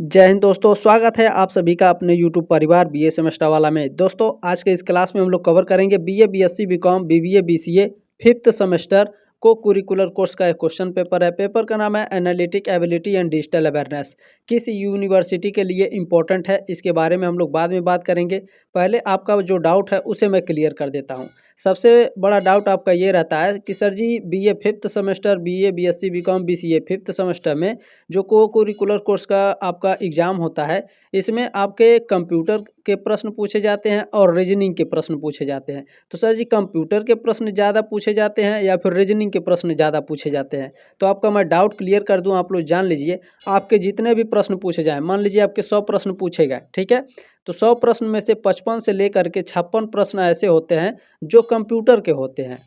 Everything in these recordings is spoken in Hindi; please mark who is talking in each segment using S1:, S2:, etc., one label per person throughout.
S1: जय हिंद दोस्तों, स्वागत है आप सभी का अपने YouTube परिवार बीए सेमेस्टर वाला में। दोस्तों आज के इस क्लास में हम लोग कवर करेंगे BA, BSc, BCom, BBA, BCA fifth semester को कुरिकुलर कोर्स का एक क्वेश्चन पेपर है। पेपर का नाम है analytic ability and digital awareness. किस यूनिवर्सिटी के लिए इम्पोर्टेंट है इसके बारे में हम लोग बाद में बात करेंगे। पहले आपका जो डाउट है उसे मैं क्लियर कर देता हूँ। सबसे बड़ा डाउट आपका ये रहता है कि sir ji BA fifth semester, BA, BSc, BCom, BCA fifth semester में जो को कुरिकुलर कोर्स का आपका एग्ज़ाम होता है, इसमें आपके कंप्यूटर के प्रश्न पूछे जाते हैं और रीजनिंग के प्रश्न पूछे जाते हैं। तो सर जी कंप्यूटर के प्रश्न ज़्यादा पूछे जाते हैं या फिर रीजनिंग के प्रश्न ज़्यादा पूछे जाते हैं? तो आपका मैं डाउट क्लियर कर दूँ, आप लोग जान लीजिए। आपके जितने भी प्रश्न पूछे जाएँ, मान लीजिए आपके 100 प्रश्न पूछे गए, ठीक है? तो 100 प्रश्न में से 55 से लेकर के 56 प्रश्न ऐसे होते हैं जो कंप्यूटर के होते हैं।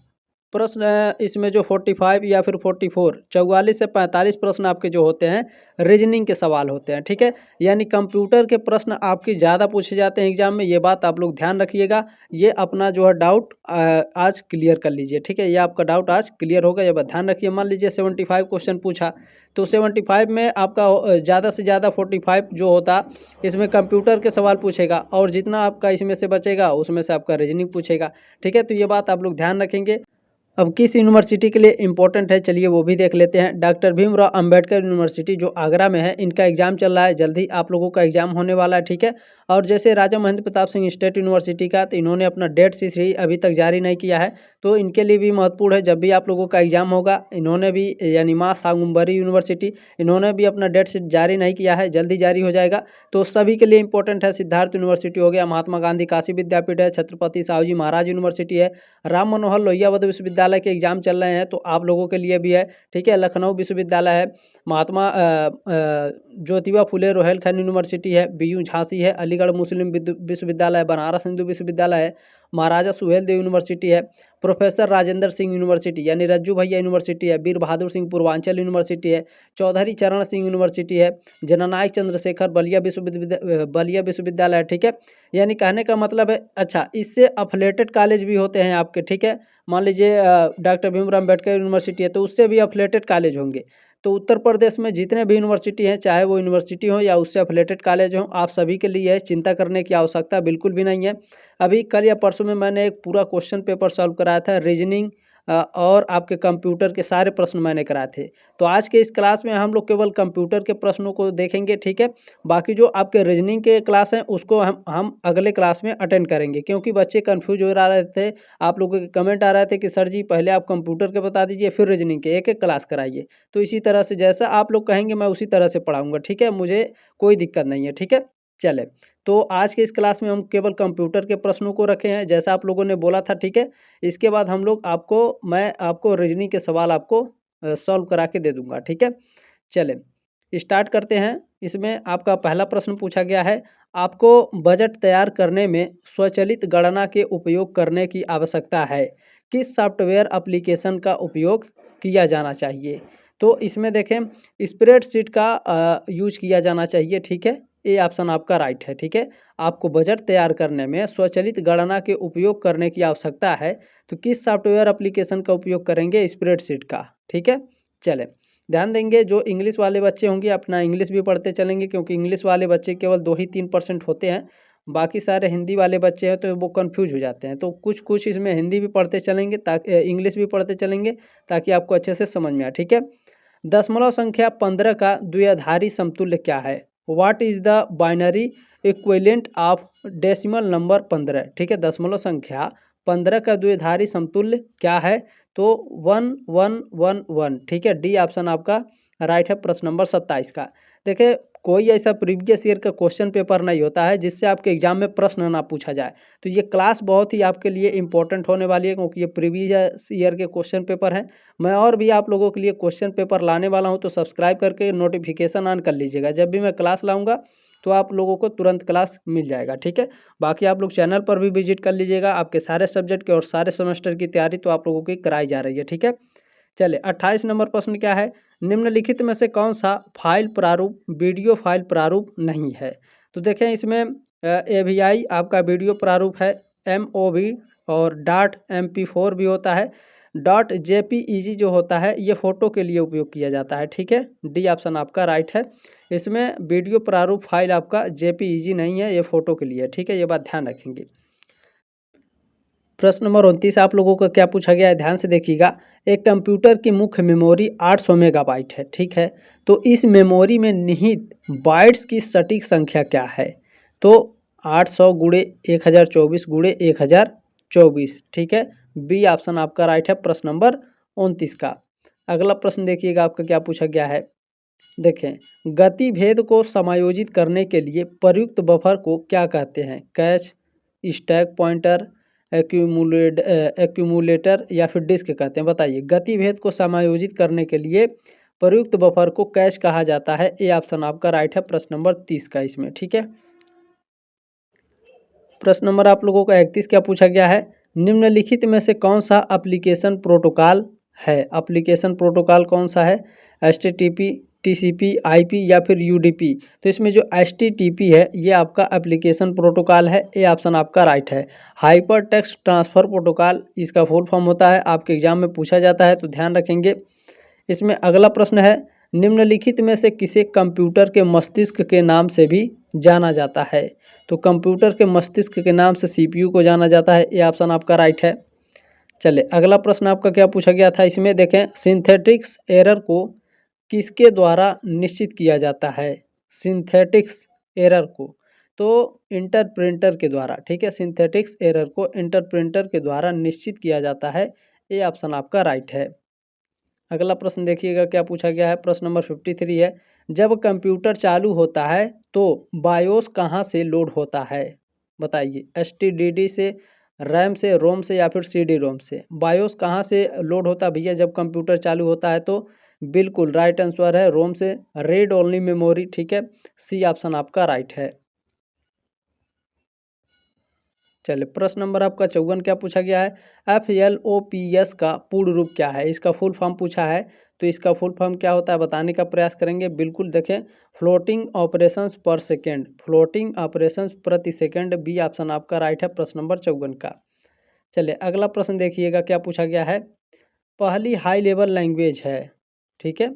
S1: प्रश्न इसमें जो 45 या फिर 44 44 से 45 प्रश्न आपके जो होते हैं रीजनिंग के सवाल होते हैं, ठीक है। यानी कंप्यूटर के प्रश्न आपके ज़्यादा पूछे जाते हैं एग्जाम में, ये बात आप लोग ध्यान रखिएगा। ये अपना जो है डाउट आज क्लियर कर लीजिए, ठीक है। ये आपका डाउट आज क्लियर होगा, ये बात ध्यान रखिए। मान लीजिए 75 क्वेश्चन पूछा, तो 75 में आपका ज़्यादा से ज़्यादा 45 जो होता इसमें कंप्यूटर के सवाल पूछेगा और जितना आपका इसमें से बचेगा उसमें से आपका रीजनिंग पूछेगा, ठीक है। तो ये बात आप लोग ध्यान रखेंगे। अब किस यूनिवर्सिटी के लिए इम्पोर्टेंट है चलिए वो भी देख लेते हैं। डॉक्टर भीमराव अंबेडकर यूनिवर्सिटी जो आगरा में है, इनका एग्जाम चल रहा है, जल्द ही आप लोगों का एग्जाम होने वाला है, ठीक है। और जैसे राजा महेंद्र प्रताप सिंह स्टेट यूनिवर्सिटी का, तो इन्होंने अपना डेट शीट अभी तक जारी नहीं किया है, तो इनके लिए भी महत्वपूर्ण है। जब भी आप लोगों का एग्जाम होगा, इन्होंने भी यानी माँ शाकंभरी यूनिवर्सिटी, इन्होंने भी अपना डेट शीट जारी नहीं किया है, जल्दी जारी हो जाएगा। तो सभी के लिए इंपॉर्टेंट है। सिद्धार्थ यूनिवर्सिटी हो गया, महात्मा गांधी काशी विद्यापीठ है, छत्रपति शाहू जी महाराज यूनिवर्सिटी है, राम मनोहर लोहिया वध विश्वविद्यालय के एग्जाम चल रहे हैं तो आप लोगों के लिए भी है, ठीक है। लखनऊ विश्वविद्यालय है, महात्मा ज्योतिबा फुले रोहेलखंड यूनिवर्सिटी है, बीयू झांसी है, अलीगढ़ मुस्लिम विश्वविद्यालय है, बनारस हिंदू विश्वविद्यालय है, महाराजा सुहेल देव यूनिवर्सिटी है, प्रोफेसर राजेंद्र सिंह यूनिवर्सिटी यानी रज्जू भैया यूनिवर्सिटी है, वीर बहादुर सिंह पूर्वांचल यूनिवर्सिटी है, चौधरी चरण सिंह यूनिवर्सिटी है, जननायक चंद्रशेखर बलिया विश्वविद्यालय है, ठीक है। यानी कहने का मतलब है, अच्छा इससे अफिलेटेड कॉलेज भी होते हैं आपके, ठीक है। मान लीजिए डॉक्टर भीमराव अम्बेडकर यूनिवर्सिटी है तो उससे भी अफिलेटेड कॉलेज होंगे। तो उत्तर प्रदेश में जितने भी यूनिवर्सिटी हैं, चाहे वो यूनिवर्सिटी हो या उससे अफिलेटेड कॉलेज हो, आप सभी के लिए चिंता करने की आवश्यकता बिल्कुल भी नहीं है। अभी कल या परसों में मैंने एक पूरा क्वेश्चन पेपर सॉल्व कराया था, रीजनिंग और आपके कंप्यूटर के सारे प्रश्न मैंने कराए थे। तो आज के इस क्लास में हम लोग केवल कंप्यूटर के प्रश्नों को देखेंगे, ठीक है। बाकी जो आपके रीजनिंग के क्लास हैं उसको हम अगले क्लास में अटेंड करेंगे, क्योंकि बच्चे कंफ्यूज हो रहे थे। आप लोगों के कमेंट आ रहे थे कि सर जी पहले आप कंप्यूटर के बता दीजिए फिर रीजनिंग के एक एक क्लास कराइए। तो इसी तरह से जैसा आप लोग कहेंगे मैं उसी तरह से पढ़ाऊँगा, ठीक है। मुझे कोई दिक्कत नहीं है, ठीक है। चलें, तो आज के इस क्लास में हम केवल कंप्यूटर के प्रश्नों को रखे हैं जैसा आप लोगों ने बोला था, ठीक है। इसके बाद हम लोग मैं आपको रीजनिंग के सवाल आपको सॉल्व करा के दे दूँगा, ठीक है। चलें, स्टार्ट करते हैं। इसमें आपका पहला प्रश्न पूछा गया है, आपको बजट तैयार करने में स्वचालित गणना के उपयोग करने की आवश्यकता है। किस सॉफ्टवेयर एप्लीकेशन का उपयोग किया जाना चाहिए? तो इसमें देखें स्प्रेडशीट का यूज किया जाना चाहिए, ठीक है। ए ऑप्शन आपका राइट है, ठीक है। आपको बजट तैयार करने में स्वचालित गणना के उपयोग करने की आवश्यकता है, तो किस सॉफ्टवेयर एप्लीकेशन का उपयोग करेंगे? स्प्रेडशीट का, ठीक है। चलें, ध्यान देंगे जो इंग्लिश वाले बच्चे होंगे अपना इंग्लिश भी पढ़ते चलेंगे, क्योंकि इंग्लिश वाले बच्चे केवल 2 ही 3% होते हैं। बाकी सारे हिंदी वाले बच्चे हैं तो वो कन्फ्यूज हो जाते हैं। तो कुछ इसमें हिंदी भी पढ़ते चलेंगे ताकि इंग्लिश भी पढ़ते चलेंगे ताकि आपको अच्छे से समझ में आए, ठीक है। दशमलव संख्या 15 का द्विआधारी समतुल्य क्या है? What is the binary equivalent of decimal number 15, ठीक है। दशमलव संख्या 15 का द्विआधारी समतुल्य क्या है? तो 1111, ठीक है। डी ऑप्शन आपका राइट है प्रश्न नंबर 27 का। देखिए कोई ऐसा प्रीवियस ईयर का क्वेश्चन पेपर नहीं होता है जिससे आपके एग्जाम में प्रश्न ना पूछा जाए। तो ये क्लास बहुत ही आपके लिए इंपॉर्टेंट होने वाली है, क्योंकि ये प्रीवियस ईयर के क्वेश्चन पेपर हैं। मैं और भी आप लोगों के लिए क्वेश्चन पेपर लाने वाला हूं, तो सब्सक्राइब करके नोटिफिकेशन ऑन कर लीजिएगा। जब भी मैं क्लास लाऊंगा तो आप लोगों को तुरंत क्लास मिल जाएगा, ठीक है। बाकी आप लोग चैनल पर भी विजिट कर लीजिएगा, आपके सारे सब्जेक्ट के और सारे सेमेस्टर की तैयारी तो आप लोगों की कराई जा रही है, ठीक है। चलिए 28 नंबर प्रश्न क्या है? निम्नलिखित में से कौन सा फाइल प्रारूप वीडियो फाइल प्रारूप नहीं है? तो देखें इसमें AVI आपका वीडियो प्रारूप है, MOV और .MP4 भी होता है। .jpeg जो होता है ये फ़ोटो के लिए उपयोग किया जाता है, ठीक है। डी ऑप्शन आपका राइट है। इसमें वीडियो प्रारूप फाइल आपका जेपीईजी नहीं है, ये फ़ोटो के लिए है, ठीक है, ये बात ध्यान रखेंगे। प्रश्न नंबर 29 आप लोगों को क्या पूछा गया है, ध्यान से देखिएगा। एक कंप्यूटर की मुख्य मेमोरी 800 मेगाबाइट है, ठीक है। तो इस मेमोरी में निहित बाइट्स की सटीक संख्या क्या है? तो 800 गुणे 1024 गुणे 1024, ठीक है। बी ऑप्शन आपका राइट है प्रश्न नंबर 29 का। अगला प्रश्न देखिएगा आपका क्या पूछा गया है। देखें, गतिभेद को समायोजित करने के लिए प्रयुक्त बफर को क्या कहते हैं? कैच, स्टैक पॉइंटर, एक्यूमुलेटर या फिर डिस्क कहते हैं, बताइए। गतिभेद को समायोजित करने के लिए प्रयुक्त बफर को कैश कहा जाता है। ए ऑप्शन आपका राइट है प्रश्न नंबर 30 का इसमें, ठीक है। प्रश्न नंबर आप लोगों का 31 क्या पूछा गया है, निम्नलिखित में से कौन सा एप्लीकेशन प्रोटोकॉल है? एप्लीकेशन प्रोटोकॉल कौन सा है? HTTP, TCP, IP या फिर UDP? तो इसमें जो HTTP है ये आपका एप्लीकेशन प्रोटोकॉल है। ए ऑप्शन आपका राइट है। हाइपर टेक्स्ट ट्रांसफ़र प्रोटोकॉल इसका फुल फॉर्म होता है, आपके एग्जाम में पूछा जाता है तो ध्यान रखेंगे। इसमें अगला प्रश्न है, निम्नलिखित में से किसे कंप्यूटर के मस्तिष्क के नाम से भी जाना जाता है? तो कंप्यूटर के मस्तिष्क के नाम से CPU को जाना जाता है। ये ऑप्शन आपका राइट है। चलिए अगला प्रश्न आपका क्या पूछा गया था, इसमें देखें, सिंथेटिक्स एरर को किसके द्वारा निश्चित किया जाता है? सिंथेटिक्स एरर को तो इंटरप्रेटर के द्वारा, ठीक है। सिंथेटिक्स एरर को इंटरप्रेटर के द्वारा निश्चित किया जाता है। ये ऑप्शन आपका राइट है। अगला प्रश्न देखिएगा क्या पूछा गया है, प्रश्न नंबर 53 है, जब कंप्यूटर चालू होता है तो बायोस कहाँ से लोड होता है? बताइए, STDD से, रैम से, रोम से या फिर CD रोम से? बायोस कहाँ से लोड होता है भैया जब कंप्यूटर चालू होता है? तो बिल्कुल राइट आंसर है रोम से, रीड ओनली मेमोरी, ठीक है। सी ऑप्शन आपका राइट है। चलिए प्रश्न नंबर आपका 54 क्या पूछा गया है, FLOPS का पूर्ण रूप क्या है? इसका फुल फॉर्म पूछा है, तो इसका फुल फॉर्म क्या होता है बताने का प्रयास करेंगे। बिल्कुल देखें, फ्लोटिंग ऑपरेशंस पर सेकेंड, फ्लोटिंग ऑपरेशंस प्रति सेकेंड। बी ऑप्शन आपका राइट है प्रश्न नंबर 54 का। चलिए अगला प्रश्न देखिएगा क्या पूछा गया है, पहली हाई लेवल लैंग्वेज है, ठीक है।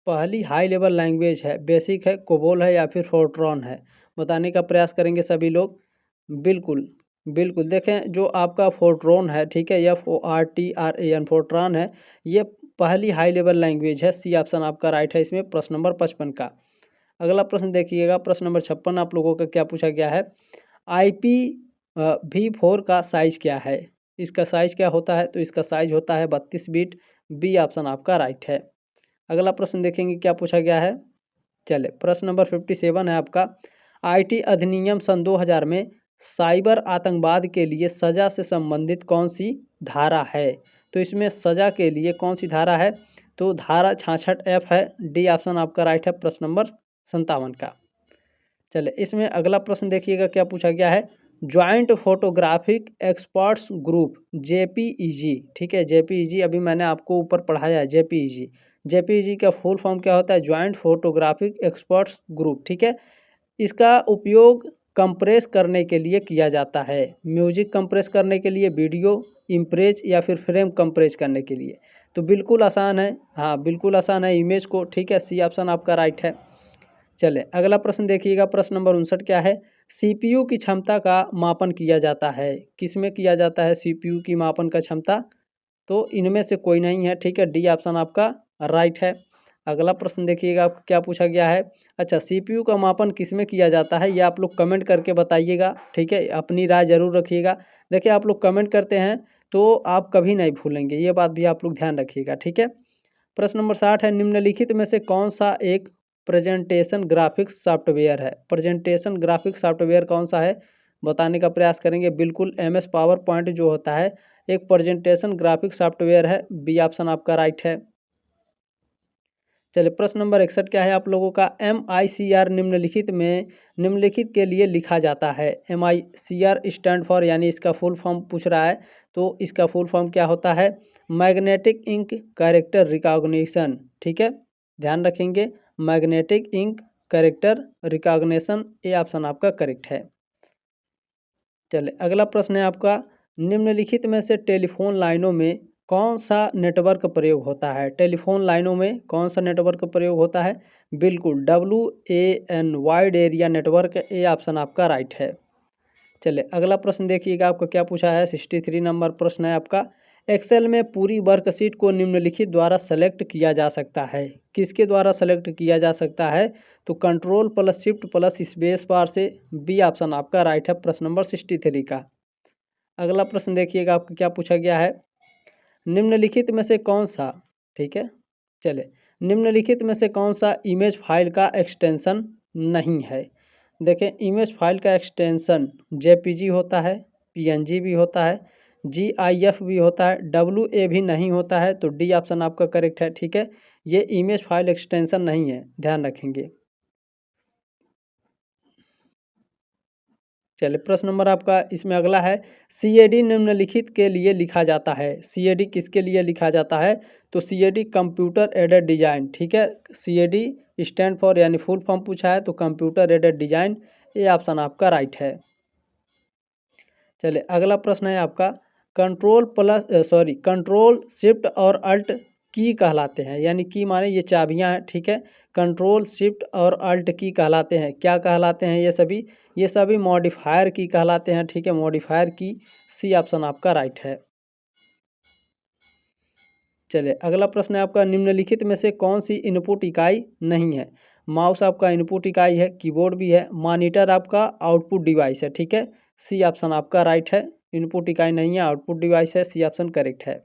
S1: पहली हाई लेवल लैंग्वेज है, बेसिक है, कोबोल है या फिर फोर्ट्रॉन है? बताने का प्रयास करेंगे सभी लोग। बिल्कुल बिल्कुल देखें, जो आपका फोर्ट्रॉन है, ठीक है, FORTRAN फोर्ट्रॉन है, ये पहली हाई लेवल लैंग्वेज है। सी ऑप्शन आपका राइट है इसमें प्रश्न नंबर 55 का। अगला प्रश्न देखिएगा, प्रश्न नंबर 56 आप लोगों का क्या पूछा गया है, IPv4 का साइज क्या है? इसका साइज क्या होता है? तो इसका साइज होता है 32 बिट। बी ऑप्शन आपका राइट है। अगला प्रश्न देखेंगे क्या पूछा गया है। चले प्रश्न नंबर 57 है आपका, IT अधिनियम सन 2000 में साइबर आतंकवाद के लिए सज़ा से संबंधित कौन सी धारा है? तो इसमें सज़ा के लिए कौन सी धारा है? तो धारा 66F है। डी ऑप्शन आपका राइट है प्रश्न नंबर 57 का। चले इसमें अगला प्रश्न देखिएगा क्या पूछा गया है, joint photographic experts group JPEG, ठीक है। JPEG अभी मैंने आपको ऊपर पढ़ाया है। JPEG का फुल फॉर्म क्या होता है? ज्वाइंट फोटोग्राफिक एक्सपर्ट्स ग्रुप, ठीक है। इसका उपयोग कंप्रेस करने के लिए किया जाता है, म्यूजिक कंप्रेस करने के लिए, वीडियो इम्प्रेस या फिर फ्रेम कंप्रेस करने के लिए। तो बिल्कुल आसान है, हाँ बिल्कुल आसान है इमेज को, ठीक है। सी ऑप्शन आपका राइट है। चले अगला प्रश्न देखिएगा, प्रश्न नंबर 59 क्या है, CPU की क्षमता का मापन किया जाता है, किस में किया जाता है CPU की मापन का क्षमता? तो इनमें से कोई नहीं है, ठीक है। डी ऑप्शन आपका राइट है। अगला प्रश्न देखिएगा आपको क्या पूछा गया है, अच्छा CPU का मापन किस में किया जाता है? ये आप लोग कमेंट करके बताइएगा, ठीक है। अपनी राय जरूर रखिएगा। देखिए आप लोग कमेंट करते हैं तो आप कभी नहीं भूलेंगे, ये बात भी आप लोग ध्यान रखिएगा, ठीक है। प्रश्न नंबर 60 है, निम्नलिखित में से कौन सा एक प्रेजेंटेशन ग्राफिक्स सॉफ्टवेयर है? प्रेजेंटेशन ग्राफिक्स सॉफ्टवेयर कौन सा है बताने का प्रयास करेंगे। बिल्कुल MS पावर पॉइंट जो होता है एक प्रेजेंटेशन ग्राफिक्स सॉफ्टवेयर है। बी ऑप्शन आपका राइट है। चलिए प्रश्न नंबर 61 क्या है आप लोगों का, MICR निम्नलिखित के लिए लिखा जाता है। MICR स्टैंड फॉर, यानी इसका फुल फॉर्म पूछ रहा है, तो इसका फुल फॉर्म क्या होता है? मैग्नेटिक इंक कैरेक्टर रिकॉग्निशन, ठीक है। ध्यान रखेंगे, magnetic ink character recognition. A option आपका करेक्ट है। चलिए अगला प्रश्न है आपका, निम्नलिखित में से टेलीफोन लाइनों में कौन सा नेटवर्क प्रयोग होता है? टेलीफोन लाइनों में कौन सा नेटवर्क प्रयोग होता है? बिल्कुल WAN वाइड एरिया नेटवर्क, ये ऑप्शन आपका राइट है। चलिए अगला प्रश्न देखिएगा, आपको क्या पूछा है। 63 नंबर प्रश्न है आपका। एक्सेल में पूरी वर्कशीट को निम्नलिखित द्वारा सेलेक्ट किया जा सकता है। किसके द्वारा सेलेक्ट किया जा सकता है? तो control plus shift plus space bar से। बी ऑप्शन आपका राइट है प्रश्न नंबर 63 का। अगला प्रश्न देखिएगा, आपको क्या पूछा गया है। निम्नलिखित में से कौन सा, ठीक है, चले, निम्नलिखित में से कौन सा इमेज फाइल का एक्सटेंशन नहीं है? देखें, इमेज फाइल का एक्सटेंशन JPG होता है, PNG भी होता है, GIF भी होता है, WA भी नहीं होता है। तो डी ऑप्शन आपका करेक्ट है, ठीक है, ये इमेज फाइल एक्सटेंशन नहीं है, ध्यान रखेंगे। चलिए प्रश्न नंबर आपका इसमें अगला है। CAD निम्नलिखित के लिए लिखा जाता है। CAD किसके लिए लिखा जाता है? तो CAD कंप्यूटर एडेड डिजाइन, ठीक है, CAD स्टैंड फॉर यानी फुल फॉर्म पूछा है, तो कंप्यूटर एडेड डिजाइन, ये ऑप्शन आपका राइट है। चलिए अगला प्रश्न है आपका। कंट्रोल शिफ्ट और अल्ट की कहलाते हैं, यानी की माने ये चाबियां हैं, ठीक है, कंट्रोल शिफ्ट और अल्ट की कहलाते हैं। क्या कहलाते हैं ये सभी मॉडिफायर की कहलाते हैं, ठीक है, मॉडिफायर की। सी ऑप्शन आपका राइट है। चलिए अगला प्रश्न है आपका। निम्नलिखित में से कौन सी इनपुट इकाई नहीं है? माउस आपका इनपुट इकाई है, कीबोर्ड भी है, मॉनिटर आपका आउटपुट डिवाइस है, ठीक है, सी ऑप्शन आपका राइट है। इनपुट इकाई नहीं है, आउटपुट डिवाइस है, सी ऑप्शन करेक्ट है।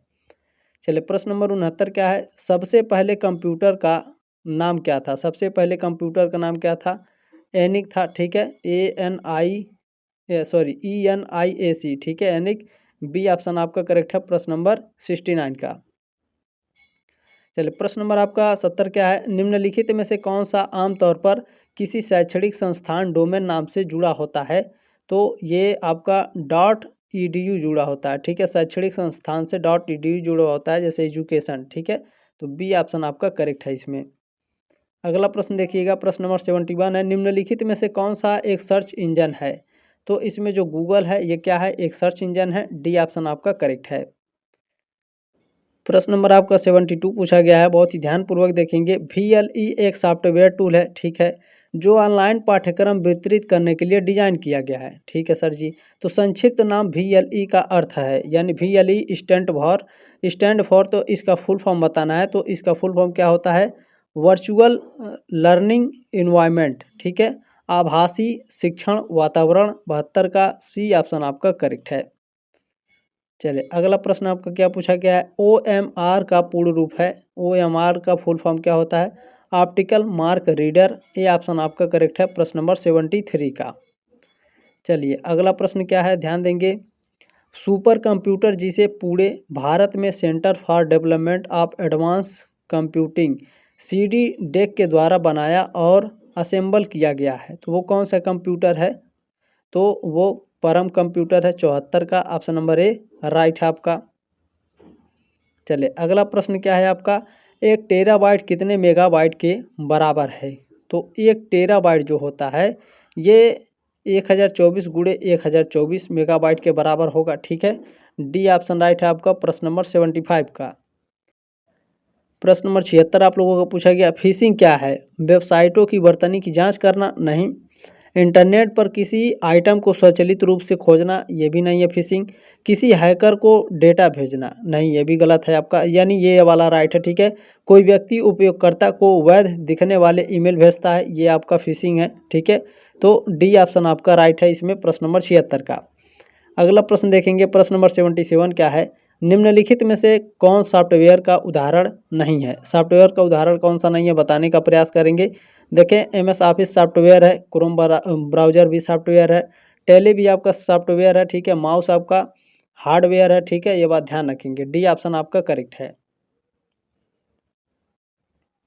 S1: चलिए प्रश्न नंबर 69 क्या है। सबसे पहले कंप्यूटर का नाम क्या था? सबसे पहले कंप्यूटर का नाम क्या था? एनिक था, ठीक है, ENIAC, ठीक है, एनिक। बी ऑप्शन आपका करेक्ट है प्रश्न नंबर 69 का। चलिए प्रश्न नंबर आपका 70 क्या है। निम्नलिखित में से कौन सा आमतौर पर किसी शैक्षणिक संस्थान डोमेन नाम से जुड़ा होता है? तो ये आपका .edu जुड़ा होता है, ठीक है, शैक्षणिक संस्थान से .edu जुड़ा होता है, जैसे एजुकेशन, ठीक है, तो बी ऑप्शन आपका करेक्ट है इसमें। अगला प्रश्न देखिएगा, प्रश्न नंबर 71 है। निम्नलिखित में से कौन सा एक सर्च इंजन है? तो इसमें जो गूगल है ये क्या है? एक सर्च इंजन है, डी ऑप्शन आपका करेक्ट है। प्रश्न नंबर आपका 72 पूछा गया है, बहुत ही ध्यानपूर्वक देखेंगे। VLE एक सॉफ्टवेयर टूल है, ठीक है, जो ऑनलाइन पाठ्यक्रम वितरित करने के लिए डिजाइन किया गया है, ठीक है सर जी। तो संक्षिप्त नाम VLE का अर्थ है, यानी VLE स्टैंड फॉर, तो इसका फुल फॉर्म बताना है। तो इसका फुल फॉर्म क्या होता है? वर्चुअल लर्निंग इन्वायरमेंट, ठीक है, आभासी शिक्षण वातावरण। 72 का सी ऑप्शन आपका करेक्ट है। चलिए अगला प्रश्न आपका क्या पूछा गया है। OMR का पूर्ण रूप है, OMR का फुल फॉर्म क्या होता है? ऑप्टिकल मार्क रीडर, ये ऑप्शन आपका करेक्ट है प्रश्न नंबर 73 का। चलिए अगला प्रश्न क्या है, ध्यान देंगे। सुपर कंप्यूटर जिसे पूरे भारत में centre for development of advance computing CD-DEC के द्वारा बनाया और असेंबल किया गया है, तो वो कौन सा कंप्यूटर है? तो वो परम कंप्यूटर है, 74 का, ऑप्शन नंबर ए राइट है आपका। चलिए अगला प्रश्न क्या है आपका। 1 टेराबाइट कितने मेगाबाइट के बराबर है? तो 1 टेराबाइट जो होता है ये 1024 गुणे 1024 मेगाबाइट के बराबर होगा, ठीक है, डी ऑप्शन राइट है आपका प्रश्न नंबर 75 का। प्रश्न नंबर 76 आप लोगों को पूछा गया। फिशिंग क्या है? वेबसाइटों की वर्तनी की जांच करना, नहीं। इंटरनेट पर किसी आइटम को स्वचालित रूप से खोजना, ये भी नहीं है फिशिंग। किसी हैकर को डेटा भेजना, नहीं, ये भी गलत है आपका, यानी ये वाला राइट है, ठीक है। कोई व्यक्ति उपयोगकर्ता को वैध दिखने वाले ईमेल भेजता है, ये आपका फिशिंग है, ठीक है, तो डी ऑप्शन आपका राइट है इसमें प्रश्न नंबर 76 का। अगला प्रश्न देखेंगे, प्रश्न नंबर 77 क्या है। निम्नलिखित में से कौन सॉफ्टवेयर का उदाहरण नहीं है? सॉफ्टवेयर का उदाहरण कौन सा नहीं है बताने का प्रयास करेंगे। देखें, MS ऑफिस सॉफ्टवेयर है, क्रोम ब्राउजर भी सॉफ्टवेयर है, टेली भी आपका सॉफ्टवेयर है, ठीक है, माउस आपका हार्डवेयर है, ठीक है, ये बात ध्यान रखेंगे, डी ऑप्शन आपका करेक्ट है।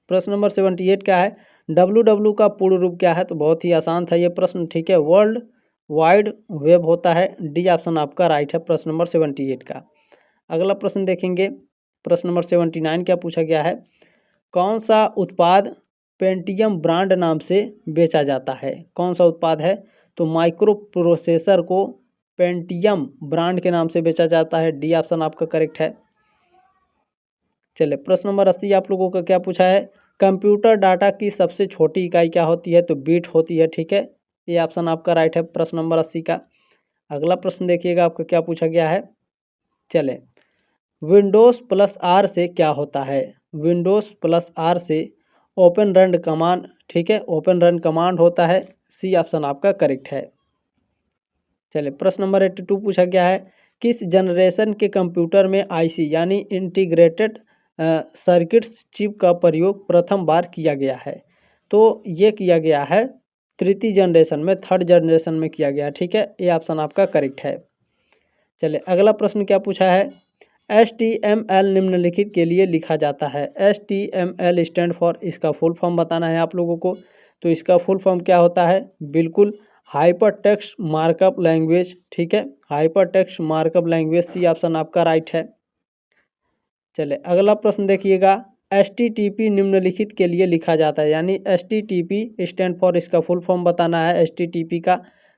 S1: प्रश्न नंबर 78 क्या है। WW का पूर्ण रूप क्या है? तो बहुत ही आसान था ये प्रश्न, ठीक है, वर्ल्ड वाइड वेब होता है, डी ऑप्शन आपका राइट है प्रश्न नंबर 78 का। अगला प्रश्न देखेंगे, प्रश्न नंबर 79 क्या पूछा गया है। कौन सा उत्पाद पेंटियम ब्रांड नाम से बेचा जाता है? कौन सा उत्पाद है? तो माइक्रो प्रोसेसर को पेंटियम ब्रांड के नाम से बेचा जाता है। डी ऑप्शन आपका करेक्ट है। चलिए प्रश्न नंबर 80 आप लोगों का क्या पूछा है, कंप्यूटर डाटा की सबसे छोटी इकाई क्या होती है, तो बीट होती है। ठीक है, ये ऑप्शन आपका राइट है प्रश्न नंबर 80 का। अगला प्रश्न देखिएगा आपको क्या पूछा गया है। चले, विंडोज प्लस आर से क्या होता है, विंडोज प्लस आर से ओपन रन कमांड। ठीक है, ओपन रन कमांड होता है। सी ऑप्शन आपका करेक्ट है। चलिए प्रश्न नंबर 82 पूछा गया है, किस जनरेशन के कंप्यूटर में आईसी यानी इंटीग्रेटेड सर्किट्स चिप का प्रयोग प्रथम बार किया गया है, तो ये किया गया है तृतीय जनरेशन में, थर्ड जनरेशन में किया गया। ठीक है, ये ऑप्शन आपका करेक्ट है। चलिए अगला प्रश्न क्या पूछा है, HTML निम्नलिखित के लिए लिखा जाता है। HTML स्टैंड फॉर, इसका फुल फॉर्म बताना है आप लोगों को। तो इसका फुल फॉर्म क्या होता है, बिल्कुल हाइपर टेक्स्ट मार्कअप लैंग्वेज। ठीक है, hyper text markup language, C option आपका राइट है। चलिए अगला प्रश्न देखिएगा, HTTP निम्नलिखित के लिए लिखा जाता है, यानी HTTP स्टैंड फॉर, इसका फुल फॉर्म बताना है HTTP का।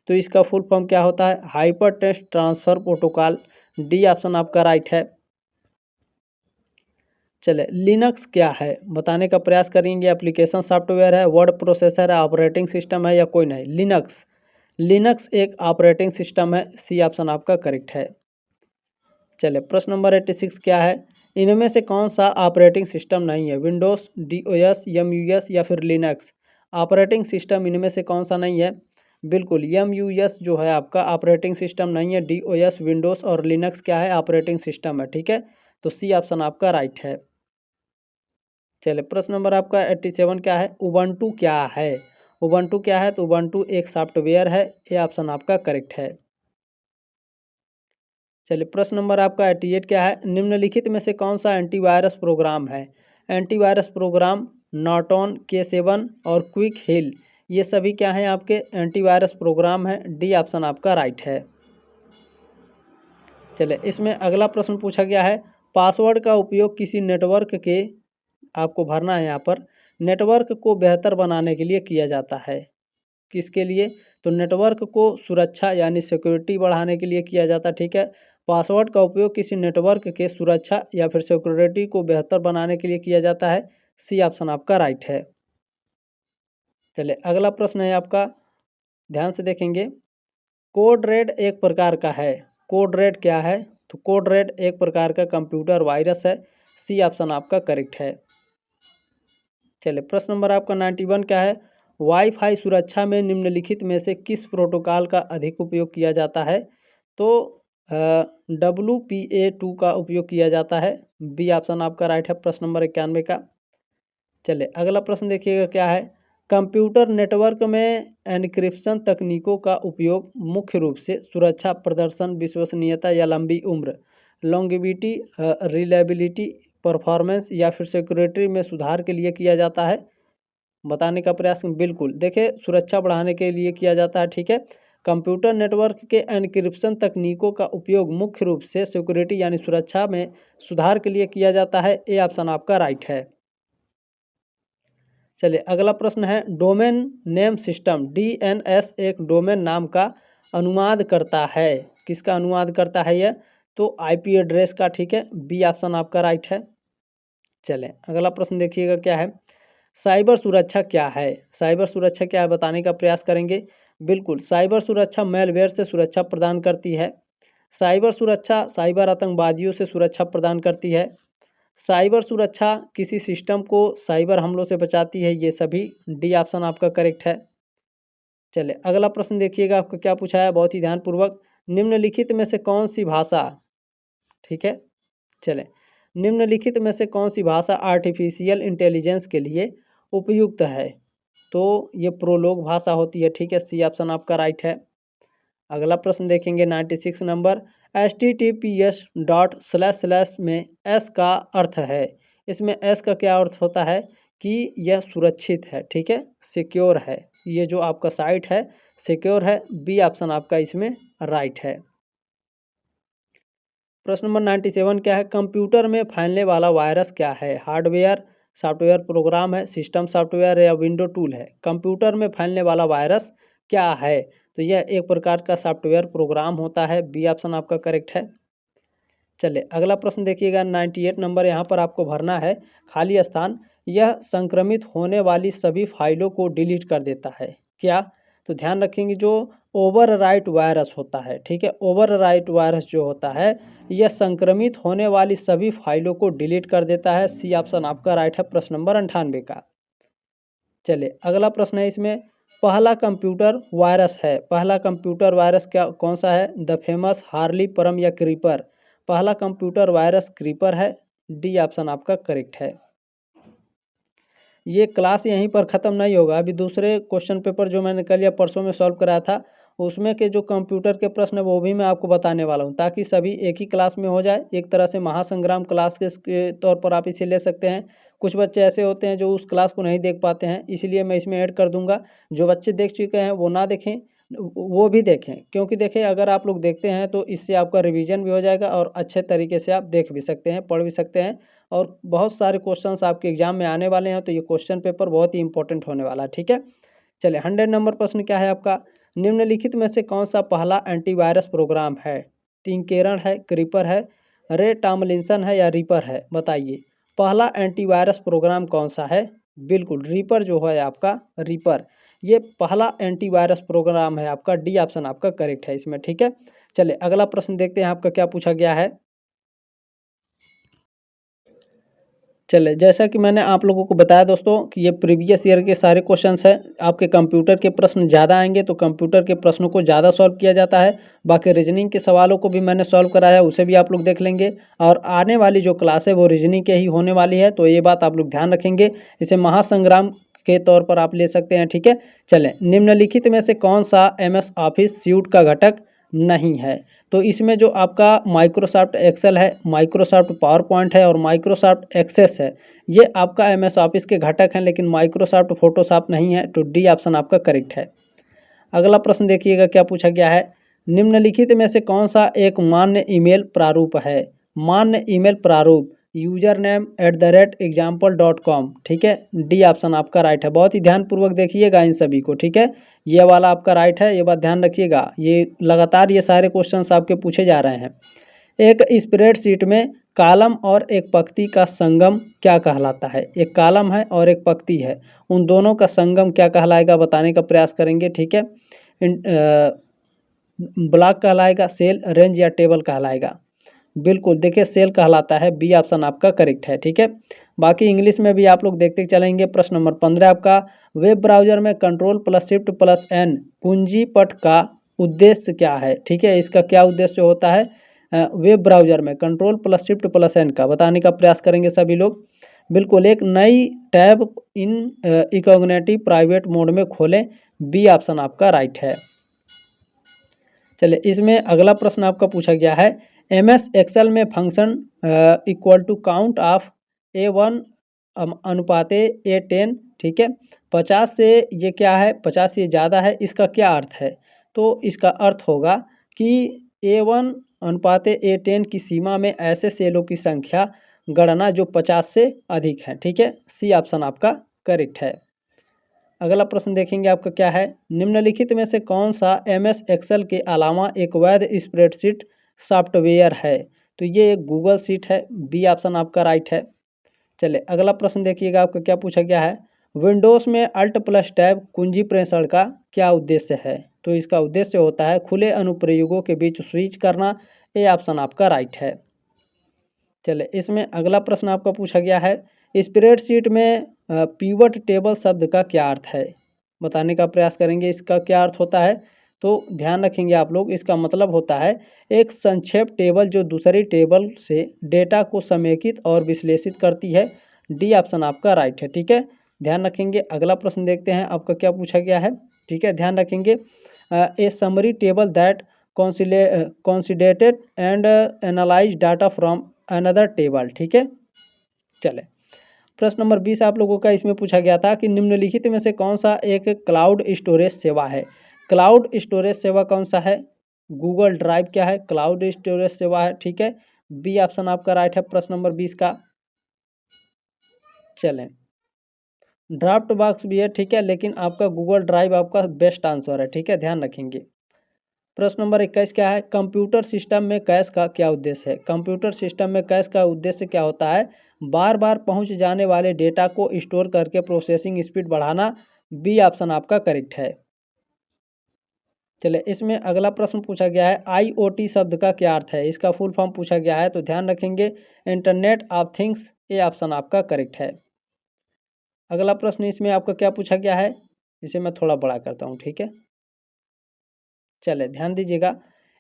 S1: तो इसका फुल फॉर्म क्या होता है, hyper text transfer protocol. D option आपका राइट है। चले, लिनक्स क्या है बताने का प्रयास करेंगे। एप्लीकेशन सॉफ्टवेयर है, वर्ड प्रोसेसर है, ऑपरेटिंग सिस्टम है, या कोई नहीं। लिनक्स, लिनक्स एक ऑपरेटिंग सिस्टम है। सी ऑप्शन आपका करेक्ट है। चले प्रश्न नंबर 86 क्या है, इनमें से कौन सा ऑपरेटिंग सिस्टम नहीं है, विंडोज़, DOS, MUS या फिर लिनक्स। ऑपरेटिंग सिस्टम इनमें से कौन सा नहीं है, बिल्कुल MUS जो है आपका ऑपरेटिंग सिस्टम नहीं है। DOS, विंडोज़ और लिनक्स क्या है, ऑपरेटिंग सिस्टम है। ठीक है, तो सी ऑप्शन आपका राइट है। चलिए प्रश्न नंबर आपका 87 क्या है, उबंटू क्या है। उबंटू क्या है, तो उबंटू एक सॉफ्टवेयर है। ये ऑप्शन आपका करेक्ट है। चलिए प्रश्न नंबर आपका 88 क्या है, निम्नलिखित में से कौन सा एंटीवायरस प्रोग्राम है। एंटीवायरस प्रोग्राम नॉर्टन, K7 और क्विक हिल, ये सभी क्या हैं आपके एंटीवायरस प्रोग्राम है। डी ऑप्शन आपका राइट है। चलिए इसमें अगला प्रश्न पूछा गया है, पासवर्ड का उपयोग किसी नेटवर्क के, आपको भरना है यहाँ पर, नेटवर्क को बेहतर बनाने के लिए किया जाता है। किसके लिए, तो नेटवर्क को सुरक्षा यानी सिक्योरिटी बढ़ाने के लिए किया जाता है। ठीक है, पासवर्ड का उपयोग किसी नेटवर्क के सुरक्षा या फिर सिक्योरिटी को बेहतर बनाने के लिए किया जाता है। सी ऑप्शन आपका राइट है। चलिए अगला प्रश्न है आपका, ध्यान से देखेंगे, कोड रेड एक प्रकार का है। कोड रेड क्या है, तो कोड रेड एक प्रकार का कंप्यूटर वायरस है। सी ऑप्शन आपका करेक्ट है। चलिए प्रश्न नंबर आपका 91 क्या है, वाईफाई सुरक्षा में निम्नलिखित में से किस प्रोटोकॉल का अधिक उपयोग किया जाता है, तो WPA2 का उपयोग किया जाता है। बी ऑप्शन आपका राइट है प्रश्न नंबर 91 का। चलिए अगला प्रश्न देखिएगा क्या है, कंप्यूटर नेटवर्क में एन्क्रिप्शन तकनीकों का उपयोग मुख्य रूप से सुरक्षा, प्रदर्शन, विश्वसनीयता या लंबी उम्र, लॉन्गेविटी, रिलायबिलिटी, परफॉर्मेंस या फिर सिक्योरिटी में सुधार के लिए किया जाता है। बताने का प्रयास, बिल्कुल देखिए सुरक्षा बढ़ाने के लिए किया जाता है। ठीक है, कंप्यूटर नेटवर्क के एन्क्रिप्शन तकनीकों का उपयोग मुख्य रूप से सिक्योरिटी यानी सुरक्षा में सुधार के लिए किया जाता है। ए ऑप्शन आपका राइट है। चलिए अगला प्रश्न है, डोमेन नेम सिस्टम DNS एक डोमेन नाम का अनुवाद करता है। किसका अनुवाद करता है यह, तो IP एड्रेस का। ठीक है, बी ऑप्शन आपका राइट है। चलें अगला प्रश्न देखिएगा क्या है, साइबर सुरक्षा क्या है। साइबर सुरक्षा क्या है बताने का प्रयास करेंगे। बिल्कुल, साइबर सुरक्षा मैलवेयर से सुरक्षा प्रदान करती है। साइबर सुरक्षा साइबर आतंकवादियों से सुरक्षा प्रदान करती है। साइबर सुरक्षा किसी सिस्टम को साइबर हमलों से बचाती है। ये सभी डी ऑप्शन आपका करेक्ट है। चलिए अगला प्रश्न देखिएगा आपको क्या पूछा है, बहुत ही ध्यानपूर्वक, निम्नलिखित में से कौन सी भाषा, ठीक है, चलें, निम्नलिखित में से कौन सी भाषा आर्टिफिशियल इंटेलिजेंस के लिए उपयुक्त है, तो ये प्रोलोग भाषा होती है। ठीक है, सी ऑप्शन आपका राइट है। अगला प्रश्न देखेंगे 96 नंबर, https:// में एस का अर्थ है, इसमें एस का क्या अर्थ होता है कि यह सुरक्षित है। ठीक है, सिक्योर है, ये जो आपका साइट है सिक्योर है। बी ऑप्शन आपका इसमें राइट है। प्रश्न नंबर 97 क्या है, कंप्यूटर में फैलने वाला वायरस क्या है, हार्डवेयर, सॉफ्टवेयर प्रोग्राम है, सिस्टम सॉफ्टवेयर या विंडो टूल है। कंप्यूटर में फैलने वाला वायरस क्या है, तो यह एक प्रकार का सॉफ्टवेयर प्रोग्राम होता है। बी ऑप्शन आपका करेक्ट है। चलिए अगला प्रश्न देखिएगा, 98 नंबर यहाँ पर आपको भरना है खाली स्थान। यह संक्रमित होने वाली सभी फाइलों को डिलीट कर देता है। क्या? तो ध्यान रखेंगे जो ओवरराइट वायरस होता है, ठीक है, ओवरराइट वायरस जो होता है यह संक्रमित होने वाली सभी फाइलों को डिलीट कर देता है। सी ऑप्शन आपका राइट है प्रश्न नंबर 98 का। चलिए अगला प्रश्न है इसमें, पहला कंप्यूटर वायरस है, पहला कंप्यूटर वायरस क्या कौन सा है? द फेमस, हार्ली, परम या क्रीपर? पहला कंप्यूटर वायरस क्रीपर है। डी ऑप्शन आपका करेक्ट है। ये क्लास यहीं पर ख़त्म नहीं होगा, अभी दूसरे क्वेश्चन पेपर जो मैंने कल या परसों में सॉल्व कराया था उसमें के जो कंप्यूटर के प्रश्न है वो भी मैं आपको बताने वाला हूँ, ताकि सभी एक ही क्लास में हो जाए। एक तरह से महासंग्राम क्लास के तौर पर आप इसे ले सकते हैं। कुछ बच्चे ऐसे होते हैं जो उस क्लास को नहीं देख पाते हैं, इसलिए मैं इसमें ऐड कर दूंगा। जो बच्चे देख चुके हैं वो ना देखें, वो भी देखें, क्योंकि देखें अगर आप लोग देखते हैं तो इससे आपका रिवीजन भी हो जाएगा और अच्छे तरीके से आप देख भी सकते हैं, पढ़ भी सकते हैं। और बहुत सारे क्वेश्चंस आपके एग्जाम में आने वाले हैं, तो ये क्वेश्चन पेपर बहुत ही इंपॉर्टेंट होने वाला है, ठीक है। चलिए 100 नंबर प्रश्न क्या है आपका, निम्नलिखित में से कौन सा पहला एंटीवायरस प्रोग्राम है? टिंकेरन है, क्रीपर है, रे टॉमलिंसन है या रीपर है? बताइए पहला एंटीवायरस प्रोग्राम कौन सा है? बिल्कुल रीपर जो है आपका, रीपर ये पहला एंटीवायरस प्रोग्राम है आपका। डी ऑप्शन आपका करेक्ट है इसमें, ठीक है। चलिए अगला प्रश्न देखते हैं आपका क्या पूछा गया है। चले जैसा कि मैंने आप लोगों को बताया दोस्तों कि ये प्रीवियस ईयर के सारे क्वेश्चंस हैं। आपके कंप्यूटर के प्रश्न ज़्यादा आएंगे तो कंप्यूटर के प्रश्नों को ज़्यादा सॉल्व किया जाता है। बाकी रीजनिंग के सवालों को भी मैंने सॉल्व कराया है, उसे भी आप लोग देख लेंगे। और आने वाली जो क्लास है वो रीजनिंग के ही होने वाली है, तो ये बात आप लोग ध्यान रखेंगे। इसे महासंग्राम के तौर पर आप ले सकते हैं, ठीक है। चलें, निम्नलिखित में से कौन सा MS ऑफिस सूट का घटक नहीं है? तो इसमें जो आपका माइक्रोसॉफ्ट एक्सेल है, माइक्रोसॉफ्ट पावर पॉइंट है और माइक्रोसॉफ्ट एक्सेस है, ये आपका MS ऑफिस के घटक हैं, लेकिन माइक्रोसॉफ्ट फोटोशॉप नहीं है। तो डी ऑप्शन आपका करेक्ट है। अगला प्रश्न देखिएगा क्या पूछा गया है, निम्नलिखित में से कौन सा एक मान्य ईमेल प्रारूप है? मान्य ईमेल प्रारूप username@example.com, ठीक है। डी ऑप्शन आपका राइट है। बहुत ही ध्यानपूर्वक देखिएगा इन सभी को, ठीक है। ये वाला आपका राइट है, ये बात ध्यान रखिएगा। ये लगातार ये सारे क्वेश्चंस आपके पूछे जा रहे हैं। एक स्प्रेडशीट में कॉलम और एक पंक्ति का संगम क्या कहलाता है? एक कॉलम है और एक पंक्ति है, उन दोनों का संगम क्या कहलाएगा बताने का प्रयास करेंगे, ठीक है। ब्लॉक कहलाएगा, सेल, रेंज या टेबल कहलाएगा? बिल्कुल देखिए सेल कहलाता है। बी ऑप्शन आपका करेक्ट है, ठीक है। बाकी इंग्लिश में भी आप लोग देखते चलेंगे। प्रश्न नंबर 15 आपका, वेब ब्राउजर में Ctrl+Shift+N कुंजी पट का उद्देश्य क्या है? ठीक है, इसका क्या उद्देश्य होता है वेब ब्राउजर में Ctrl+Shift+N का? बताने का प्रयास करेंगे सभी लोग। बिल्कुल, एक नई टैब इन इनकॉग्निटिव प्राइवेट मोड में खोलें। बी ऑप्शन आपका राइट है। चलिए इसमें अगला प्रश्न आपका पूछा गया है, MS एक्सेल में function equal to count of A1 अनुपात A10, ठीक है। 50 से ये क्या है, 50 से ज़्यादा है, इसका क्या अर्थ है? तो इसका अर्थ होगा कि A1 अनुपात A10 की सीमा में ऐसे सेलों की संख्या गणना जो 50 से अधिक है, ठीक है। सी ऑप्शन आपका करेक्ट है। अगला प्रश्न देखेंगे आपका क्या है, निम्नलिखित में से कौन सा MS एक्सेल के अलावा एक वैध स्प्रेडशीट सॉफ्टवेयर है? तो ये एक गूगल शीट है। बी ऑप्शन आपका राइट है। चलिए अगला प्रश्न देखिएगा आपका क्या पूछा गया है, विंडोज़ में Alt+Tab कुंजी प्रेषण का क्या उद्देश्य है? तो इसका उद्देश्य होता है खुले अनुप्रयोगों के बीच स्विच करना। ए ऑप्शन आपका राइट है। चलिए इसमें अगला प्रश्न आपका पूछा गया है, स्प्रेडशीट में पिवट टेबल शब्द का क्या अर्थ है? बताने का प्रयास करेंगे इसका क्या अर्थ होता है। तो ध्यान रखेंगे आप लोग, इसका मतलब होता है एक संक्षेप टेबल जो दूसरी टेबल से डेटा को समेकित और विश्लेषित करती है। डी ऑप्शन आपका राइट है, ठीक है। ध्यान रखेंगे। अगला प्रश्न देखते हैं आपका क्या पूछा गया है, ठीक है। ध्यान रखेंगे, a summary table that considered and analyse data from another table, ठीक है। चले प्रश्न नंबर 20 आप लोगों का इसमें पूछा गया था कि निम्नलिखित में से कौन सा एक क्लाउड स्टोरेज सेवा है? क्लाउड स्टोरेज सेवा कौन सा है? गूगल ड्राइव क्या है? क्लाउड स्टोरेज सेवा है, ठीक है। बी ऑप्शन आपका राइट है प्रश्न नंबर 20 का। चलें ड्राफ्ट बॉक्स भी है, ठीक है, लेकिन आपका गूगल ड्राइव आपका बेस्ट आंसर है, ठीक है, ध्यान रखेंगे। प्रश्न नंबर 21 क्या है, कंप्यूटर सिस्टम में कैश का क्या उद्देश्य है। कंप्यूटर सिस्टम में कैश का उद्देश्य क्या होता है, बार बार पहुंच जाने वाले डेटा को स्टोर करके प्रोसेसिंग स्पीड बढ़ाना। बी ऑप्शन आपका करेक्ट है। चलिए इसमें अगला प्रश्न पूछा गया है, आईओटी शब्द का क्या अर्थ है। इसका फुल फॉर्म पूछा गया है, तो ध्यान रखेंगे इंटरनेट ऑफ थिंग्स, ये ऑप्शन आपका करेक्ट है। अगला प्रश्न इसमें आपका क्या पूछा गया है, इसे मैं थोड़ा बड़ा करता हूँ, ठीक है। चले ध्यान दीजिएगा,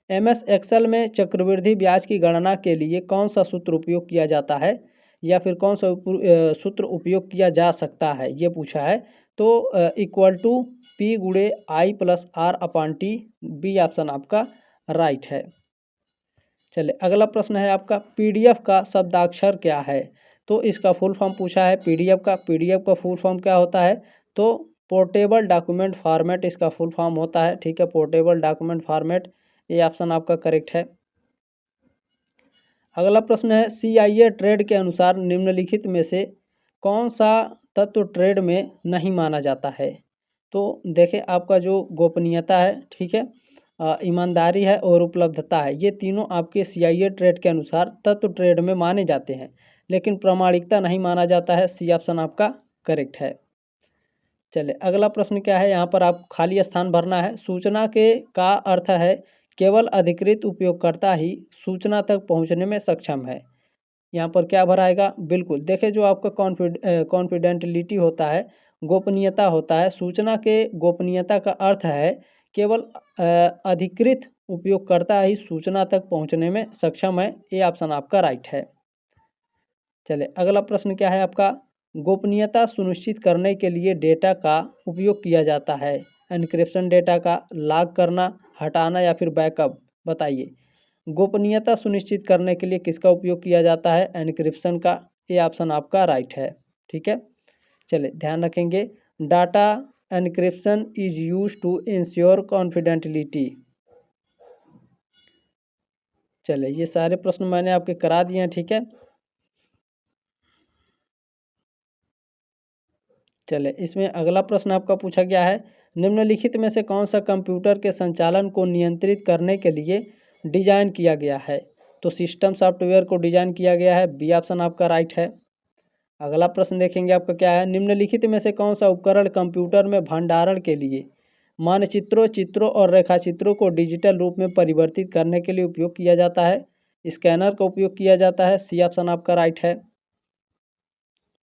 S1: एमएस एक्सेल में चक्रवृद्धि ब्याज की गणना के लिए कौन सा सूत्र उपयोग किया जाता है, या फिर कौन सा सूत्र उपयोग किया जा सकता है, ये पूछा है। तो इक्वल टू पी गुणे I plus R upon T, B option आपका राइट है। चलिए अगला प्रश्न है आपका, पीडीएफ का शब्दाक्षर क्या है। तो इसका फुल फॉर्म पूछा है पीडीएफ का फुल फॉर्म क्या होता है, तो पोर्टेबल डॉक्यूमेंट फॉर्मेट इसका फुल फॉर्म होता है, ठीक है, पोर्टेबल डॉक्यूमेंट फॉर्मेट, ये ऑप्शन आपका करेक्ट है। अगला प्रश्न है, सीआईए ट्रेड के अनुसार निम्नलिखित में से कौन सा तत्व ट्रेड में नहीं माना जाता है। तो देखें आपका जो गोपनीयता है, ठीक है, ईमानदारी है और उपलब्धता है, ये तीनों आपके सीआईए ट्रेड के अनुसार तत्व ट्रेड में माने जाते हैं, लेकिन प्रामाणिकता नहीं माना जाता है। सी ऑप्शन आपका करेक्ट है। चलिए अगला प्रश्न क्या है, यहाँ पर आप खाली स्थान भरना है। सूचना के का अर्थ है केवल अधिकृत उपयोगकर्ता ही सूचना तक पहुँचने में सक्षम है। यहाँ पर क्या भराएगा, बिल्कुल देखिए जो आपका कॉन्फिडेंटलिटी होता है, गोपनीयता होता है, सूचना के गोपनीयता का अर्थ है केवल अधिकृत उपयोगकर्ता ही सूचना तक पहुँचने में सक्षम है, ये ऑप्शन आपका राइट है। चलिए अगला प्रश्न क्या है आपका, गोपनीयता सुनिश्चित करने के लिए डेटा का उपयोग किया जाता है। एन्क्रिप्शन डेटा का लॉक करना, हटाना या फिर बैकअप, बताइए। गोपनीयता सुनिश्चित करने के लिए किसका उपयोग किया जाता है, एन्क्रिप्शन का, ये ऑप्शन आपका राइट है, ठीक है। चलिए ध्यान रखेंगे, data encryption is use to ensure confidentiality. चलिए ये सारे प्रश्न मैंने आपके करा दिए हैं, ठीक है। चलिए इसमें अगला प्रश्न आपका पूछा गया है, निम्नलिखित में से कौन सा कंप्यूटर के संचालन को नियंत्रित करने के लिए डिजाइन किया गया है। तो सिस्टम सॉफ्टवेयर को डिजाइन किया गया है, बी ऑप्शन आपका राइट है। अगला प्रश्न देखेंगे आपका क्या है, निम्नलिखित में से कौन सा उपकरण कंप्यूटर में भंडारण के लिए मानचित्रों, चित्रों और रेखाचित्रों को डिजिटल रूप में परिवर्तित करने के लिए उपयोग किया जाता है। स्कैनर का उपयोग किया जाता है, सी ऑप्शन आपका राइट है।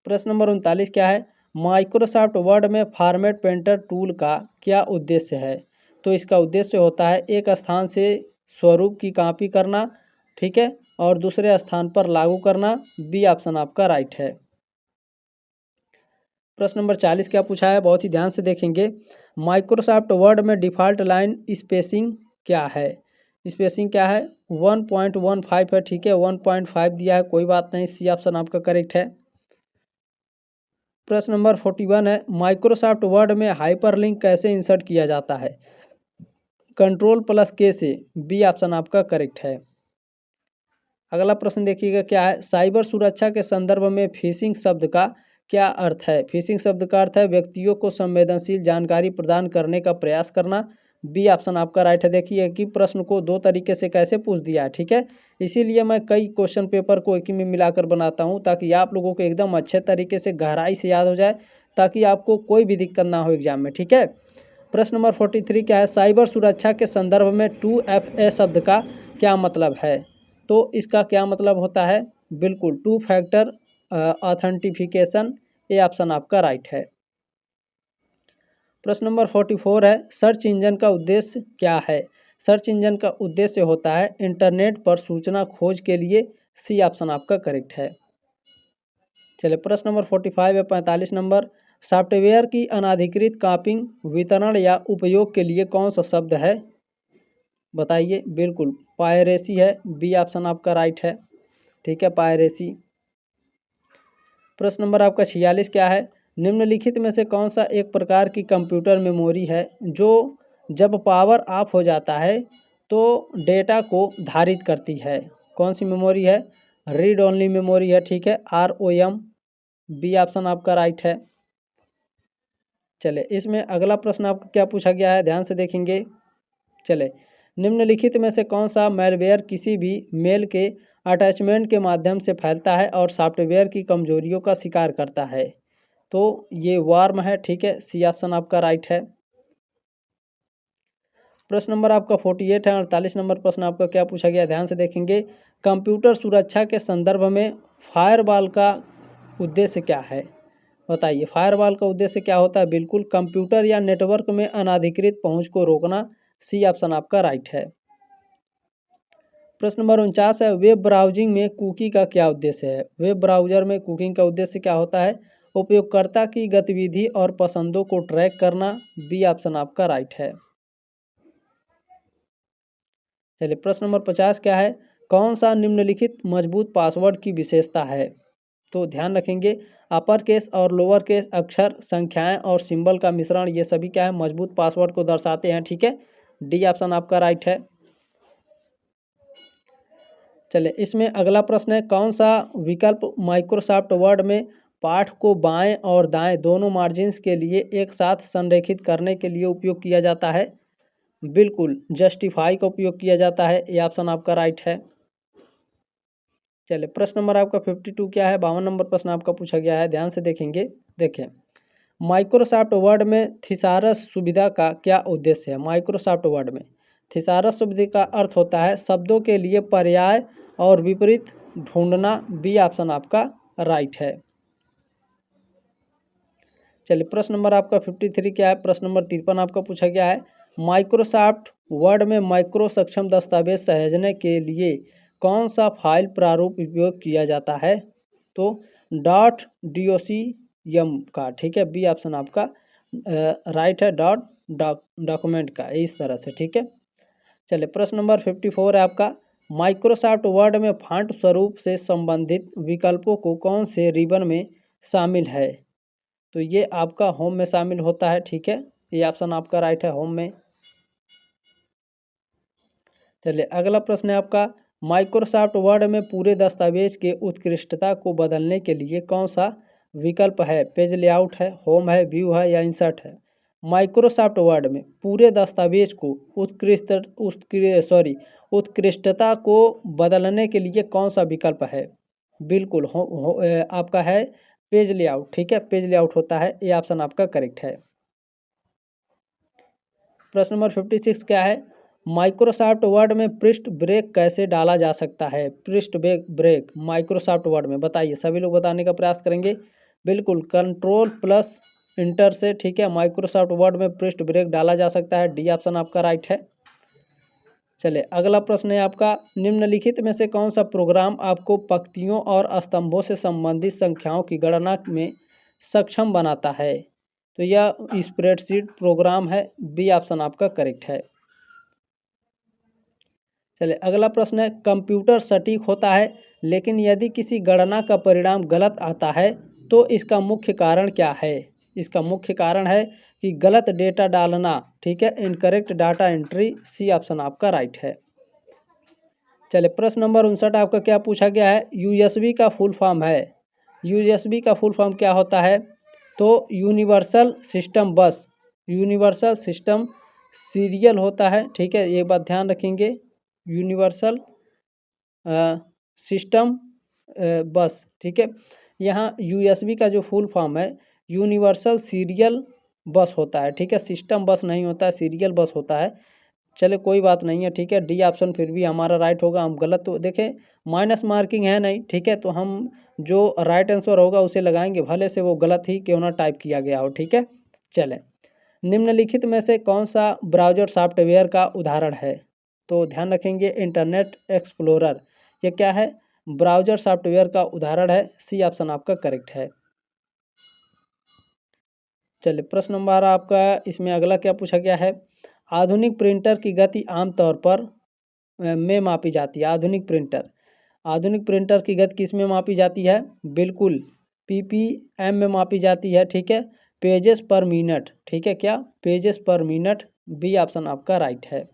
S1: प्रश्न नंबर 39 क्या है, माइक्रोसॉफ्ट वर्ड में फॉर्मेट पेंटर टूल का क्या उद्देश्य है। तो इसका उद्देश्य होता है एक स्थान से स्वरूप की कॉपी करना, ठीक है, और दूसरे स्थान पर लागू करना, बी ऑप्शन आपका राइट है। प्रश्न नंबर 40 क्या पूछा है, बहुत ही ध्यान से देखेंगे, माइक्रोसॉफ्ट वर्ड में डिफ़ॉल्ट लाइन स्पेसिंग क्या है। स्पेसिंग क्या है, 1.15 है, ठीक है, 1.5 दिया है, कोई बात नहीं, सी ऑप्शन आपका करेक्ट है। प्रश्न नंबर 41 है, माइक्रोसॉफ्ट वर्ड में हाइपरलिंक कैसे इंसर्ट किया जाता है। Ctrl+K से, बी ऑप्शन आपका करेक्ट है। अगला प्रश्न देखिएगा क्या है, साइबर सुरक्षा के संदर्भ में फिशिंग शब्द का क्या अर्थ है। फिशिंग शब्द का अर्थ है व्यक्तियों को संवेदनशील जानकारी प्रदान करने का प्रयास करना, बी ऑप्शन आपका राइट है। देखिए एक ही प्रश्न को दो तरीके से कैसे पूछ दिया है, ठीक है, इसीलिए मैं कई क्वेश्चन पेपर को एक ही में मिलाकर बनाता हूँ, ताकि आप लोगों को एकदम अच्छे तरीके से गहराई से याद हो जाए, ताकि आपको कोई भी दिक्कत ना हो एग्जाम में, ठीक है। प्रश्न नंबर 43 क्या है, साइबर सुरक्षा के संदर्भ में 2FA शब्द का क्या मतलब है। तो इसका क्या मतलब होता है, बिल्कुल 2 फैक्टर ऑथेंटिफिकेशन, ये ऑप्शन आपका राइट है। प्रश्न नंबर 44 है, सर्च इंजन का उद्देश्य क्या है। सर्च इंजन का उद्देश्य होता है इंटरनेट पर सूचना खोज के लिए, सी ऑप्शन आपका करेक्ट है। चलिए प्रश्न नंबर 45 है, 45 नंबर, सॉफ्टवेयर की अनाधिकृत कॉपिंग, वितरण या उपयोग के लिए कौन सा शब्द है, बताइए। बिल्कुल पायरेसी है, बी ऑप्शन आपका राइट है, ठीक है, पायरेसी। प्रश्न नंबर आपका 46 क्या है, निम्नलिखित में से कौन सा एक प्रकार की कंप्यूटर मेमोरी है जो जब पावर ऑफ हो जाता है तो डेटा को धारित करती है। कौन सी मेमोरी है, रीड ओनली मेमोरी है, ठीक है, ROM, बी ऑप्शन आपका राइट है। चले इसमें अगला प्रश्न आपको क्या पूछा गया है, ध्यान से देखेंगे। चले, निम्नलिखित में से कौन सा मैलवेयर किसी भी मेल के अटैचमेंट के माध्यम से फैलता है और सॉफ्टवेयर की कमजोरियों का शिकार करता है? तो ये वार्म है, ठीक है, सी ऑप्शन आपका राइट है। प्रश्न नंबर आपका 48 है। 48 नंबर प्रश्न आपका क्या पूछा गया, ध्यान से देखेंगे। कंप्यूटर सुरक्षा के संदर्भ में फायरवॉल का उद्देश्य क्या है? बताइए, फायरवॉल का उद्देश्य क्या होता है? बिल्कुल, कंप्यूटर या नेटवर्क में अनाधिकृत पहुंच को रोकना, सी ऑप्शन आपका राइट है। प्रश्न नंबर 49 है। वेब ब्राउजिंग में कुकी का क्या उद्देश्य है? वेब ब्राउजर में कुकिंग का उद्देश्य क्या होता है? उपयोगकर्ता की गतिविधि और पसंदों को ट्रैक करना, बी ऑप्शन आपका राइट है। चलिए, प्रश्न नंबर 50 क्या है? कौन सा निम्नलिखित मजबूत पासवर्ड की विशेषता है? तो ध्यान रखेंगे, अपर केस और लोअर केस अक्षर, संख्याएं और सिंबल का मिश्रण, ये सभी क्या है, मजबूत पासवर्ड को दर्शाते हैं, ठीक है, डी ऑप्शन आपका राइट है। चलिए, इसमें अगला प्रश्न है। कौन सा विकल्प माइक्रोसॉफ्ट वर्ड में पाठ को बाएं और दाएं दोनों मार्जिन्स के लिए एक साथ संरेखित करने के लिए उपयोग किया जाता है? बिल्कुल, जस्टिफाई का उपयोग किया जाता है, ये ऑप्शन आपका राइट है। चलिए, प्रश्न नंबर आपका 52 क्या है? 52 नंबर प्रश्न आपका पूछा गया है, ध्यान से देखेंगे। देखें, माइक्रोसॉफ्ट वर्ड में थिसारस सुविधा का क्या उद्देश्य है? माइक्रोसॉफ्ट वर्ड में थिसारस सुविधा का अर्थ होता है शब्दों के लिए पर्याय और विपरीत ढूंढना, बी ऑप्शन आपका राइट है। चलिए, प्रश्न नंबर आपका 53 क्या है? प्रश्न नंबर 53 आपका पूछा गया है। माइक्रोसॉफ्ट वर्ड में माइक्रो सक्षम दस्तावेज सहेजने के लिए कौन सा फाइल प्रारूप उपयोग किया जाता है? तो डॉट DOCM का, ठीक है, बी ऑप्शन आपका राइट है, डॉक्यूमेंट का, इस तरह से, ठीक है। चलिए, प्रश्न नंबर 54 है आपका। माइक्रोसॉफ्ट वर्ड में फॉन्ट स्वरूप से संबंधित विकल्पों को कौन से रिबन में शामिल है? तो ये आपका होम में शामिल होता है, ठीक है, ये ऑप्शन आपका राइट है, होम में। चलिए, अगला प्रश्न है आपका। माइक्रोसॉफ्ट वर्ड में पूरे दस्तावेज के उत्कृष्टता को बदलने के लिए कौन सा विकल्प है? पेज लेआउट है, होम है, व्यू है या इंसर्ट है? माइक्रोसॉफ्ट वर्ड में पूरे दस्तावेज को उत्कृष्टता को बदलने के लिए कौन सा विकल्प है? बिल्कुल, आपका है पेज लेआउट, ठीक है, पेज लेआउट होता है, ये ऑप्शन आपका करेक्ट है। प्रश्न नंबर 56 क्या है? माइक्रोसॉफ्ट वर्ड में पृष्ठ ब्रेक कैसे डाला जा सकता है? पृष्ठ ब्रेक माइक्रोसॉफ्ट वर्ड में, बताइए, सभी लोग बताने का प्रयास करेंगे। बिल्कुल, कंट्रोल प्लस इंटर से, ठीक है, माइक्रोसॉफ्ट वर्ड में पृष्ठ ब्रेक डाला जा सकता है, डी ऑप्शन आपका राइट है। चलिए, अगला प्रश्न है आपका। निम्नलिखित में से कौन सा प्रोग्राम आपको पंक्तियों और स्तंभों से संबंधित संख्याओं की गणना में सक्षम बनाता है? तो यह स्प्रेडशीट प्रोग्राम है, बी ऑप्शन आपका करेक्ट है। चलिए, अगला प्रश्न है। कंप्यूटर सटीक होता है, लेकिन यदि किसी गणना का परिणाम गलत आता है तो इसका मुख्य कारण क्या है? इसका मुख्य कारण है कि गलत डेटा डालना, ठीक है, incorrect data entry, C option आपका राइट है। चलिए, प्रश्न नंबर 59 आपका क्या पूछा गया है? USB का फुल फॉर्म है, USB का फुल फॉर्म क्या होता है? तो यूनिवर्सल सिस्टम बस, यूनिवर्सल सिस्टम सीरियल होता है, ठीक है, ये बात ध्यान रखेंगे, यूनिवर्सल सिस्टम बस, ठीक है। यहाँ USB का जो फुल फॉर्म है यूनिवर्सल सीरियल बस होता है, ठीक है, सिस्टम बस नहीं होता है, सीरियल बस होता है। चले, कोई बात नहीं है, ठीक है, डी ऑप्शन फिर भी हमारा राइट होगा। हम गलत तो देखें, माइनस मार्किंग है नहीं, ठीक है, तो हम जो राइट आंसर होगा उसे लगाएंगे, भले से वो गलत ही क्यों ना टाइप किया गया हो, ठीक है। चलें, निम्नलिखित में से कौन सा ब्राउज़र सॉफ्टवेयर का उदाहरण है? तो ध्यान रखेंगे, इंटरनेट एक्सप्लोरर, ये क्या है? ब्राउज़र सॉफ्टवेयर का उदाहरण है, सी ऑप्शन आपका करेक्ट है। चलिए, प्रश्न नंबर आपका इसमें अगला क्या पूछा गया है? आधुनिक प्रिंटर की गति आमतौर पर में मापी जाती है। आधुनिक प्रिंटर की गति किस में मापी जाती है? बिल्कुल, PPM में मापी जाती है, ठीक है, पेजेस पर मिनट, ठीक है, क्या? Pages per minute, B option आपका राइट है।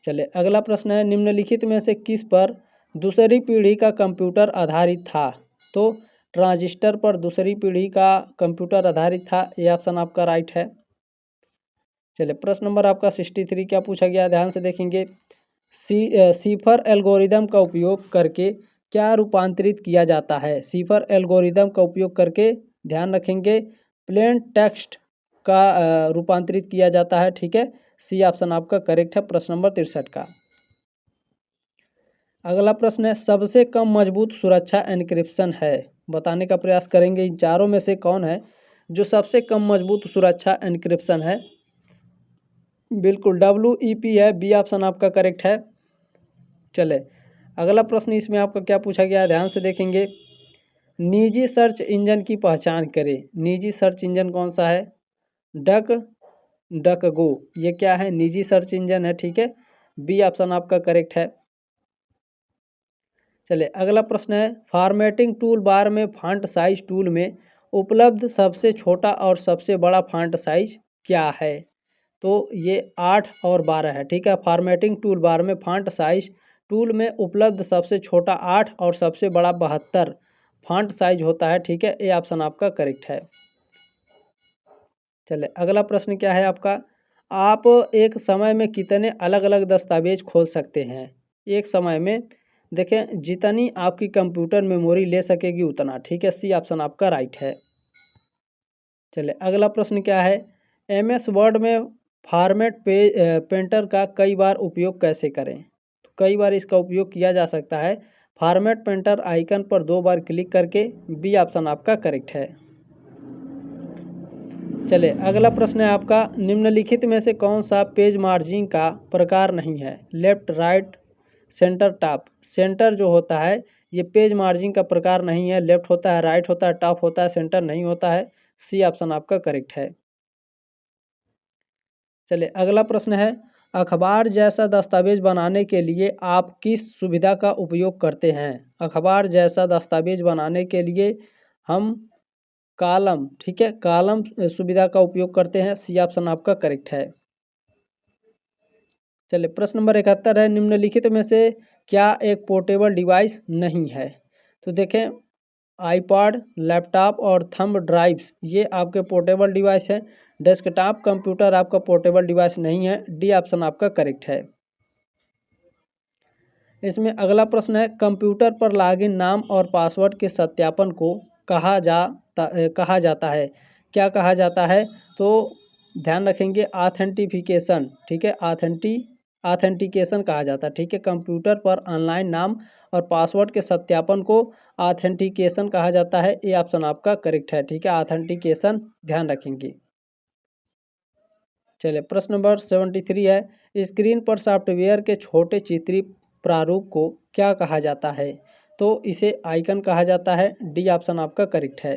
S1: चलिए, अगला प्रश्न है। निम्नलिखित में से किस पर दूसरी पीढ़ी का कंप्यूटर आधारित था? तो ट्रांजिस्टर पर दूसरी पीढ़ी का कंप्यूटर आधारित था। ये ऑप्शन आपका राइट है। चलिए प्रश्न नंबर आपका 63 क्या पूछा गया, ध्यान से देखेंगे। सिफर एल्गोरिदम का उपयोग करके क्या रूपांतरित किया जाता है। सिफर एल्गोरिदम का उपयोग करके, ध्यान रखेंगे, प्लेन टेक्स्ट का रूपांतरित किया जाता है। ठीक है, सी ऑप्शन आपका करेक्ट है प्रश्न नंबर 63 का। अगला प्रश्न है, सबसे कम मजबूत सुरक्षा एन्क्रिप्शन है। बताने का प्रयास करेंगे इन चारों में से कौन है जो सबसे कम मजबूत सुरक्षा एन्क्रिप्शन है। बिल्कुल WEP है, बी ऑप्शन आपका करेक्ट है। चले अगला प्रश्न इसमें आपका क्या पूछा गया है, ध्यान से देखेंगे। निजी सर्च इंजन की पहचान करें। निजी सर्च इंजन कौन सा है। डक गो, ये क्या है, निजी सर्च इंजन है। ठीक है, बी ऑप्शन आपका करेक्ट है। चलिए अगला प्रश्न है, फॉर्मेटिंग टूल बार में फॉन्ट साइज टूल में उपलब्ध सबसे छोटा और सबसे बड़ा फॉन्ट साइज क्या है। तो ये 8 और 12 है। ठीक है, फॉर्मेटिंग टूल बार में फॉन्ट साइज टूल में उपलब्ध सबसे छोटा 8 और सबसे बड़ा 72 फॉन्ट साइज होता है। ठीक है, ये ऑप्शन आपका करेक्ट है। चलिए अगला प्रश्न क्या है आपका, आप एक समय में कितने अलग अलग दस्तावेज खोल सकते हैं। एक समय में देखें, जितनी आपकी कंप्यूटर मेमोरी ले सकेगी उतना। ठीक है, सी ऑप्शन आपका राइट है। चलिए अगला प्रश्न क्या है, MS वर्ड में फॉर्मेट पेंटर का कई बार उपयोग कैसे करें। तो कई बार इसका उपयोग किया जा सकता है फॉर्मेट पेंटर आइकन पर 2 बार क्लिक करके। बी ऑप्शन आपका करेक्ट है। चलिए अगला प्रश्न है आपका, निम्नलिखित में से कौन सा पेज मार्जिन का प्रकार नहीं है। Left, right, centre, top. Centre जो होता है ये पेज मार्जिन का प्रकार नहीं है। लेफ्ट होता है, राइट होता है, टॉप होता है, सेंटर नहीं होता है। सी ऑप्शन आपका करेक्ट है। चलिए अगला प्रश्न है, अखबार जैसा दस्तावेज बनाने के लिए आप किस सुविधा का उपयोग करते हैं। अखबार जैसा दस्तावेज बनाने के लिए हम कॉलम, ठीक है, कॉलम सुविधा का उपयोग करते हैं। सी ऑप्शन आपका करेक्ट है। चलिए प्रश्न नंबर 71 है, निम्नलिखित में से क्या एक पोर्टेबल डिवाइस नहीं है। तो देखें, आईपॉड, लैपटॉप और थंब ड्राइव्स ये आपके पोर्टेबल डिवाइस है। डेस्कटॉप कंप्यूटर आपका पोर्टेबल डिवाइस नहीं है। डी ऑप्शन आपका करेक्ट है। इसमें अगला प्रश्न है, कंप्यूटर पर लॉगिन नाम और पासवर्ड के सत्यापन को कहा जाता है। क्या कहा जाता है। तो ध्यान रखेंगे, ऑथेंटिफिकेशन। ठीक है, ऑथेंटिकेशन कहा जाता है। ठीक है, कंप्यूटर पर ऑनलाइन नाम और पासवर्ड के सत्यापन को ऑथेंटिकेशन कहा जाता है। ये ऑप्शन आपका करेक्ट है। ठीक है, ऑथेंटिकेशन ध्यान रखेंगे। चलिए प्रश्न नंबर 73 है, स्क्रीन पर सॉफ्टवेयर के छोटे चित्रीय प्रारूप को क्या कहा जाता है। तो इसे आइकन कहा जाता है। डी ऑप्शन आपका करेक्ट है।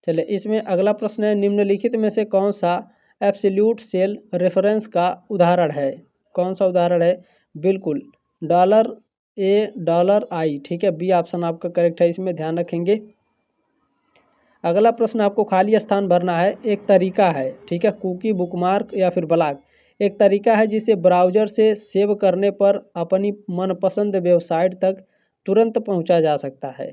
S1: चलिए इसमें अगला प्रश्न है, निम्नलिखित में से कौन सा एब्सोल्यूट सेल रेफरेंस का उदाहरण है। कौन सा उदाहरण है। बिल्कुल $A$I। ठीक है, बी ऑप्शन आपका करेक्ट है। इसमें ध्यान रखेंगे। अगला प्रश्न आपको खाली स्थान भरना है। एक तरीका है, ठीक है, कुकी, बुकमार्क या फिर ब्लॉग। एक तरीका है जिसे ब्राउज़र से सेव करने पर अपनी मनपसंद वेबसाइट तक तुरंत पहुंचा जा सकता है।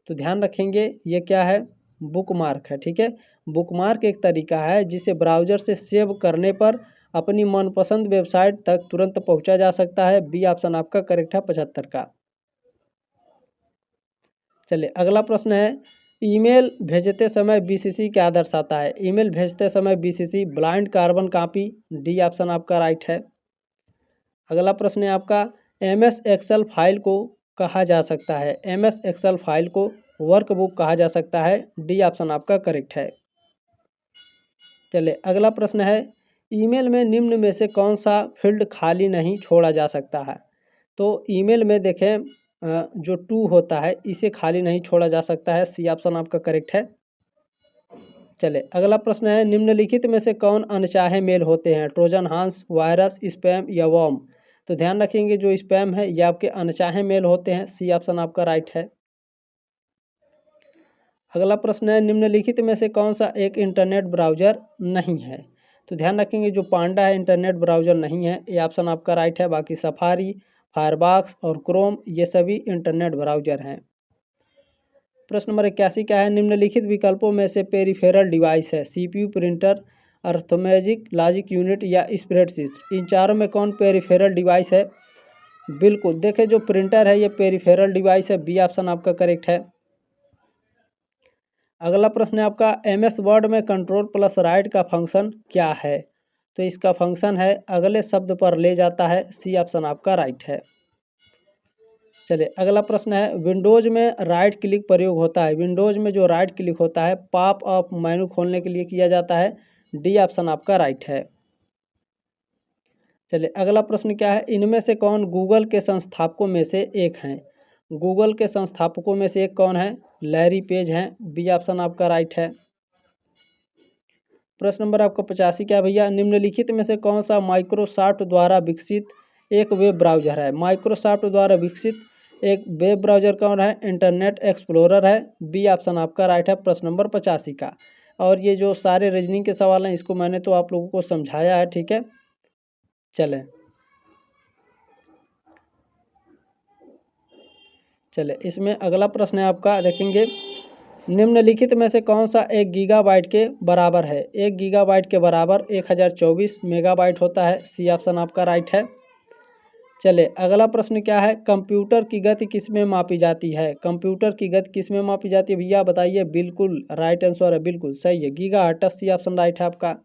S1: तो ध्यान रखेंगे, ये क्या है, बुकमार्क है। ठीक है, बुकमार्क एक तरीका है जिसे ब्राउज़र से सेव करने पर अपनी मनपसंद वेबसाइट तक तुरंत पहुंचा जा सकता है। बी ऑप्शन आपका करेक्ट है 75 का। चलिए अगला प्रश्न है, ईमेल भेजते समय BCC क्या दर्शाता है। ईमेल भेजते समय BCC blind carbon copy. D option आपका राइट है। अगला प्रश्न है आपका, MS एक्सेल फाइल को कहा जा सकता है। MS एक्सेल फाइल को वर्कबुक कहा जा सकता है। डी ऑप्शन आपका करेक्ट है। चलिए अगला प्रश्न है, ईमेल में निम्न में से कौन सा फील्ड खाली नहीं छोड़ा जा सकता है। तो ईमेल में देखें, जो टू होता है इसे खाली नहीं छोड़ा जा सकता है। सी ऑप्शन आपका करेक्ट है। चले अगला प्रश्न है, निम्नलिखित में से कौन अनचाहे मेल होते हैं। ट्रोजन हॉर्स, वायरस, स्पैम या वॉर्म। तो ध्यान रखेंगे, जो स्पैम है ये आपके अनचाहे मेल होते हैं। सी ऑप्शन आपका राइट है। अगला प्रश्न है, निम्नलिखित में से कौन सा एक इंटरनेट ब्राउज़र नहीं है। तो ध्यान रखेंगे, जो पांडा है इंटरनेट ब्राउज़र नहीं है। ये ऑप्शन आपका राइट है। बाकी सफारी, फायरबॉक्स और क्रोम ये सभी इंटरनेट ब्राउज़र हैं। प्रश्न नंबर 81 क्या है, निम्नलिखित विकल्पों में से पेरिफेरल डिवाइस है, CPU, printer, arithmetic, logic unit या स्प्रेडशीट। इन चारों में कौन पेरिफेरल डिवाइस है? बिल्कुल, देखिए जो प्रिंटर है ये पेरिफेरल डिवाइस है, बी ऑप्शन आपका करेक्ट है। अगला प्रश्न है आपका, एमएस वर्ड में कंट्रोल प्लस राइट का फंक्शन क्या है? तो इसका फंक्शन है अगले शब्द पर ले जाता है, सी ऑप्शन आपका राइट है। चलिए अगला प्रश्न है, विंडोज में राइट क्लिक प्रयोग होता है, विंडोज में जो राइट क्लिक होता है पॉप अप मेनू खोलने के लिए किया जाता है, डी ऑप्शन आपका राइट है। चलिए अगला प्रश्न क्या है, इनमें से कौन गूगल के संस्थापकों में से एक हैं? गूगल के संस्थापकों में से एक कौन है? लैरी पेज हैं, बी ऑप्शन आपका राइट है। प्रश्न नंबर आपका 85 क्या है भैया, निम्नलिखित में से कौन सा माइक्रोसॉफ्ट द्वारा विकसित एक वेब ब्राउज़र है? माइक्रोसॉफ्ट द्वारा विकसित एक वेब ब्राउज़र कौन है? इंटरनेट एक्सप्लोरर है, बी ऑप्शन आपका राइट है प्रश्न नंबर 85 का। और ये जो सारे रीजनिंग के सवाल हैं इसको मैंने तो आप लोगों को समझाया है, ठीक है। चले इसमें अगला प्रश्न है आपका, देखेंगे निम्नलिखित में से कौन सा 1 गीगाबाइट के बराबर है? 1 गीगाबाइट के बराबर 1024 मेगाबाइट होता है, सी ऑप्शन आपका राइट है। चले अगला प्रश्न क्या है, कंप्यूटर की गति किस में मापी जाती है? कंप्यूटर की गति किस में मापी जाती है भैया बताइए? बिल्कुल राइट आंसर है, बिल्कुल सही है, गीगाहर्ट्ज, सी ऑप्शन राइट है आपका।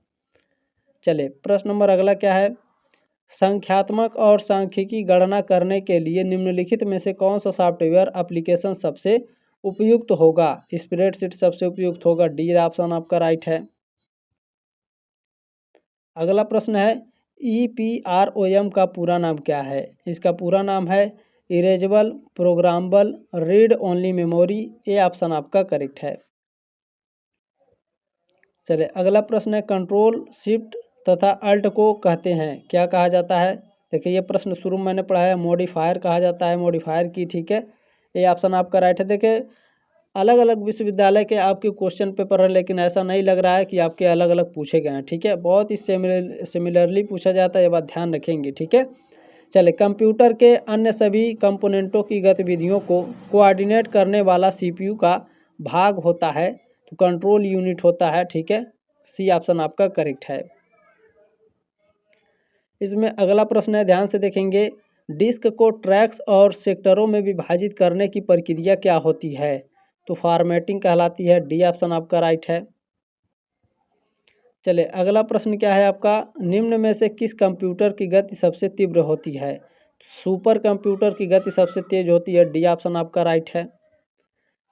S1: चले प्रश्न नंबर अगला क्या है, संख्यात्मक और सांख्यिकी गणना करने के लिए निम्नलिखित में से कौन सा सॉफ्टवेयर एप्लीकेशन सबसे उपयुक्त होगा? स्प्रेडशीट सबसे उपयुक्त होगा, डी ऑप्शन आपका राइट है। अगला प्रश्न है, EPROM का पूरा नाम क्या है? इसका पूरा नाम है erasable programmable read only memory, ए ऑप्शन आपका करेक्ट है। चलिए अगला प्रश्न है, कंट्रोल शिफ्ट तथा अल्ट को कहते हैं क्या कहा जाता है? देखिए ये प्रश्न शुरू में मैंने पढ़ाया, मॉडिफायर कहा जाता है, मॉडिफायर की, ठीक है, ये ऑप्शन आपका राइट है। देखिए अलग अलग विश्वविद्यालय के आपके क्वेश्चन पेपर है, लेकिन ऐसा नहीं लग रहा है कि आपके अलग अलग पूछे गए हैं, ठीक है, बहुत ही सिमिलरली पूछा जाता है, ये बात ध्यान रखेंगे, ठीक है। चले कंप्यूटर के अन्य सभी कंपोनेंटों की गतिविधियों को कोऑर्डिनेट करने वाला सीपीयू का भाग होता है, तो कंट्रोल यूनिट होता है, ठीक है, सी ऑप्शन आपका करेक्ट है। इसमें अगला प्रश्न है, ध्यान से देखेंगे, डिस्क को ट्रैक्स और सेक्टरों में विभाजित करने की प्रक्रिया क्या होती है? तो फॉर्मेटिंग कहलाती है, डी ऑप्शन आपका राइट है। चलिए अगला प्रश्न क्या है आपका, निम्न में से किस कंप्यूटर की गति सबसे तीव्र होती है? सुपर कंप्यूटर की गति सबसे तेज होती है, डी ऑप्शन आपका राइट है।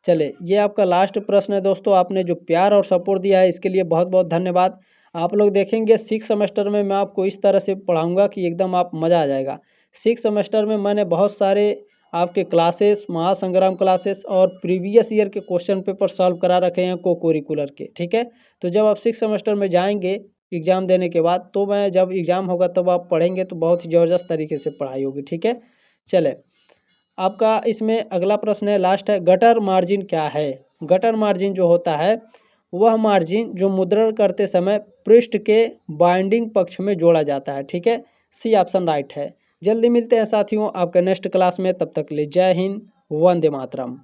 S1: चले ये आपका लास्ट प्रश्न है दोस्तों, आपने जो प्यार और सपोर्ट दिया है इसके लिए बहुत बहुत धन्यवाद। आप लोग देखेंगे 6 सेमेस्टर में मैं आपको इस तरह से पढ़ाऊंगा कि एकदम आप मज़ा आ जाएगा। 6 सेमेस्टर में मैंने बहुत सारे आपके क्लासेस, महासंग्राम क्लासेस और प्रीवियस ईयर के क्वेश्चन पेपर सॉल्व करा रखे हैं को करिकुलर के, ठीक है। तो जब आप 6 सेमेस्टर में जाएंगे एग्ज़ाम देने के बाद, तो मैं जब एग्ज़ाम होगा तब आप पढ़ेंगे तो बहुत ही ज़बरदस्त तरीके से पढ़ाई होगी, ठीक है। चले आपका इसमें अगला प्रश्न है, लास्ट है, गटर मार्जिन क्या है? गटर मार्जिन जो होता है वह मार्जिन जो मुद्रण करते समय पृष्ठ के बाइंडिंग पक्ष में जोड़ा जाता है, ठीक है, सी ऑप्शन राइट है। जल्दी मिलते हैं साथियों आपके नेक्स्ट क्लास में, तब तक ले जय हिंद, वंदे मातरम।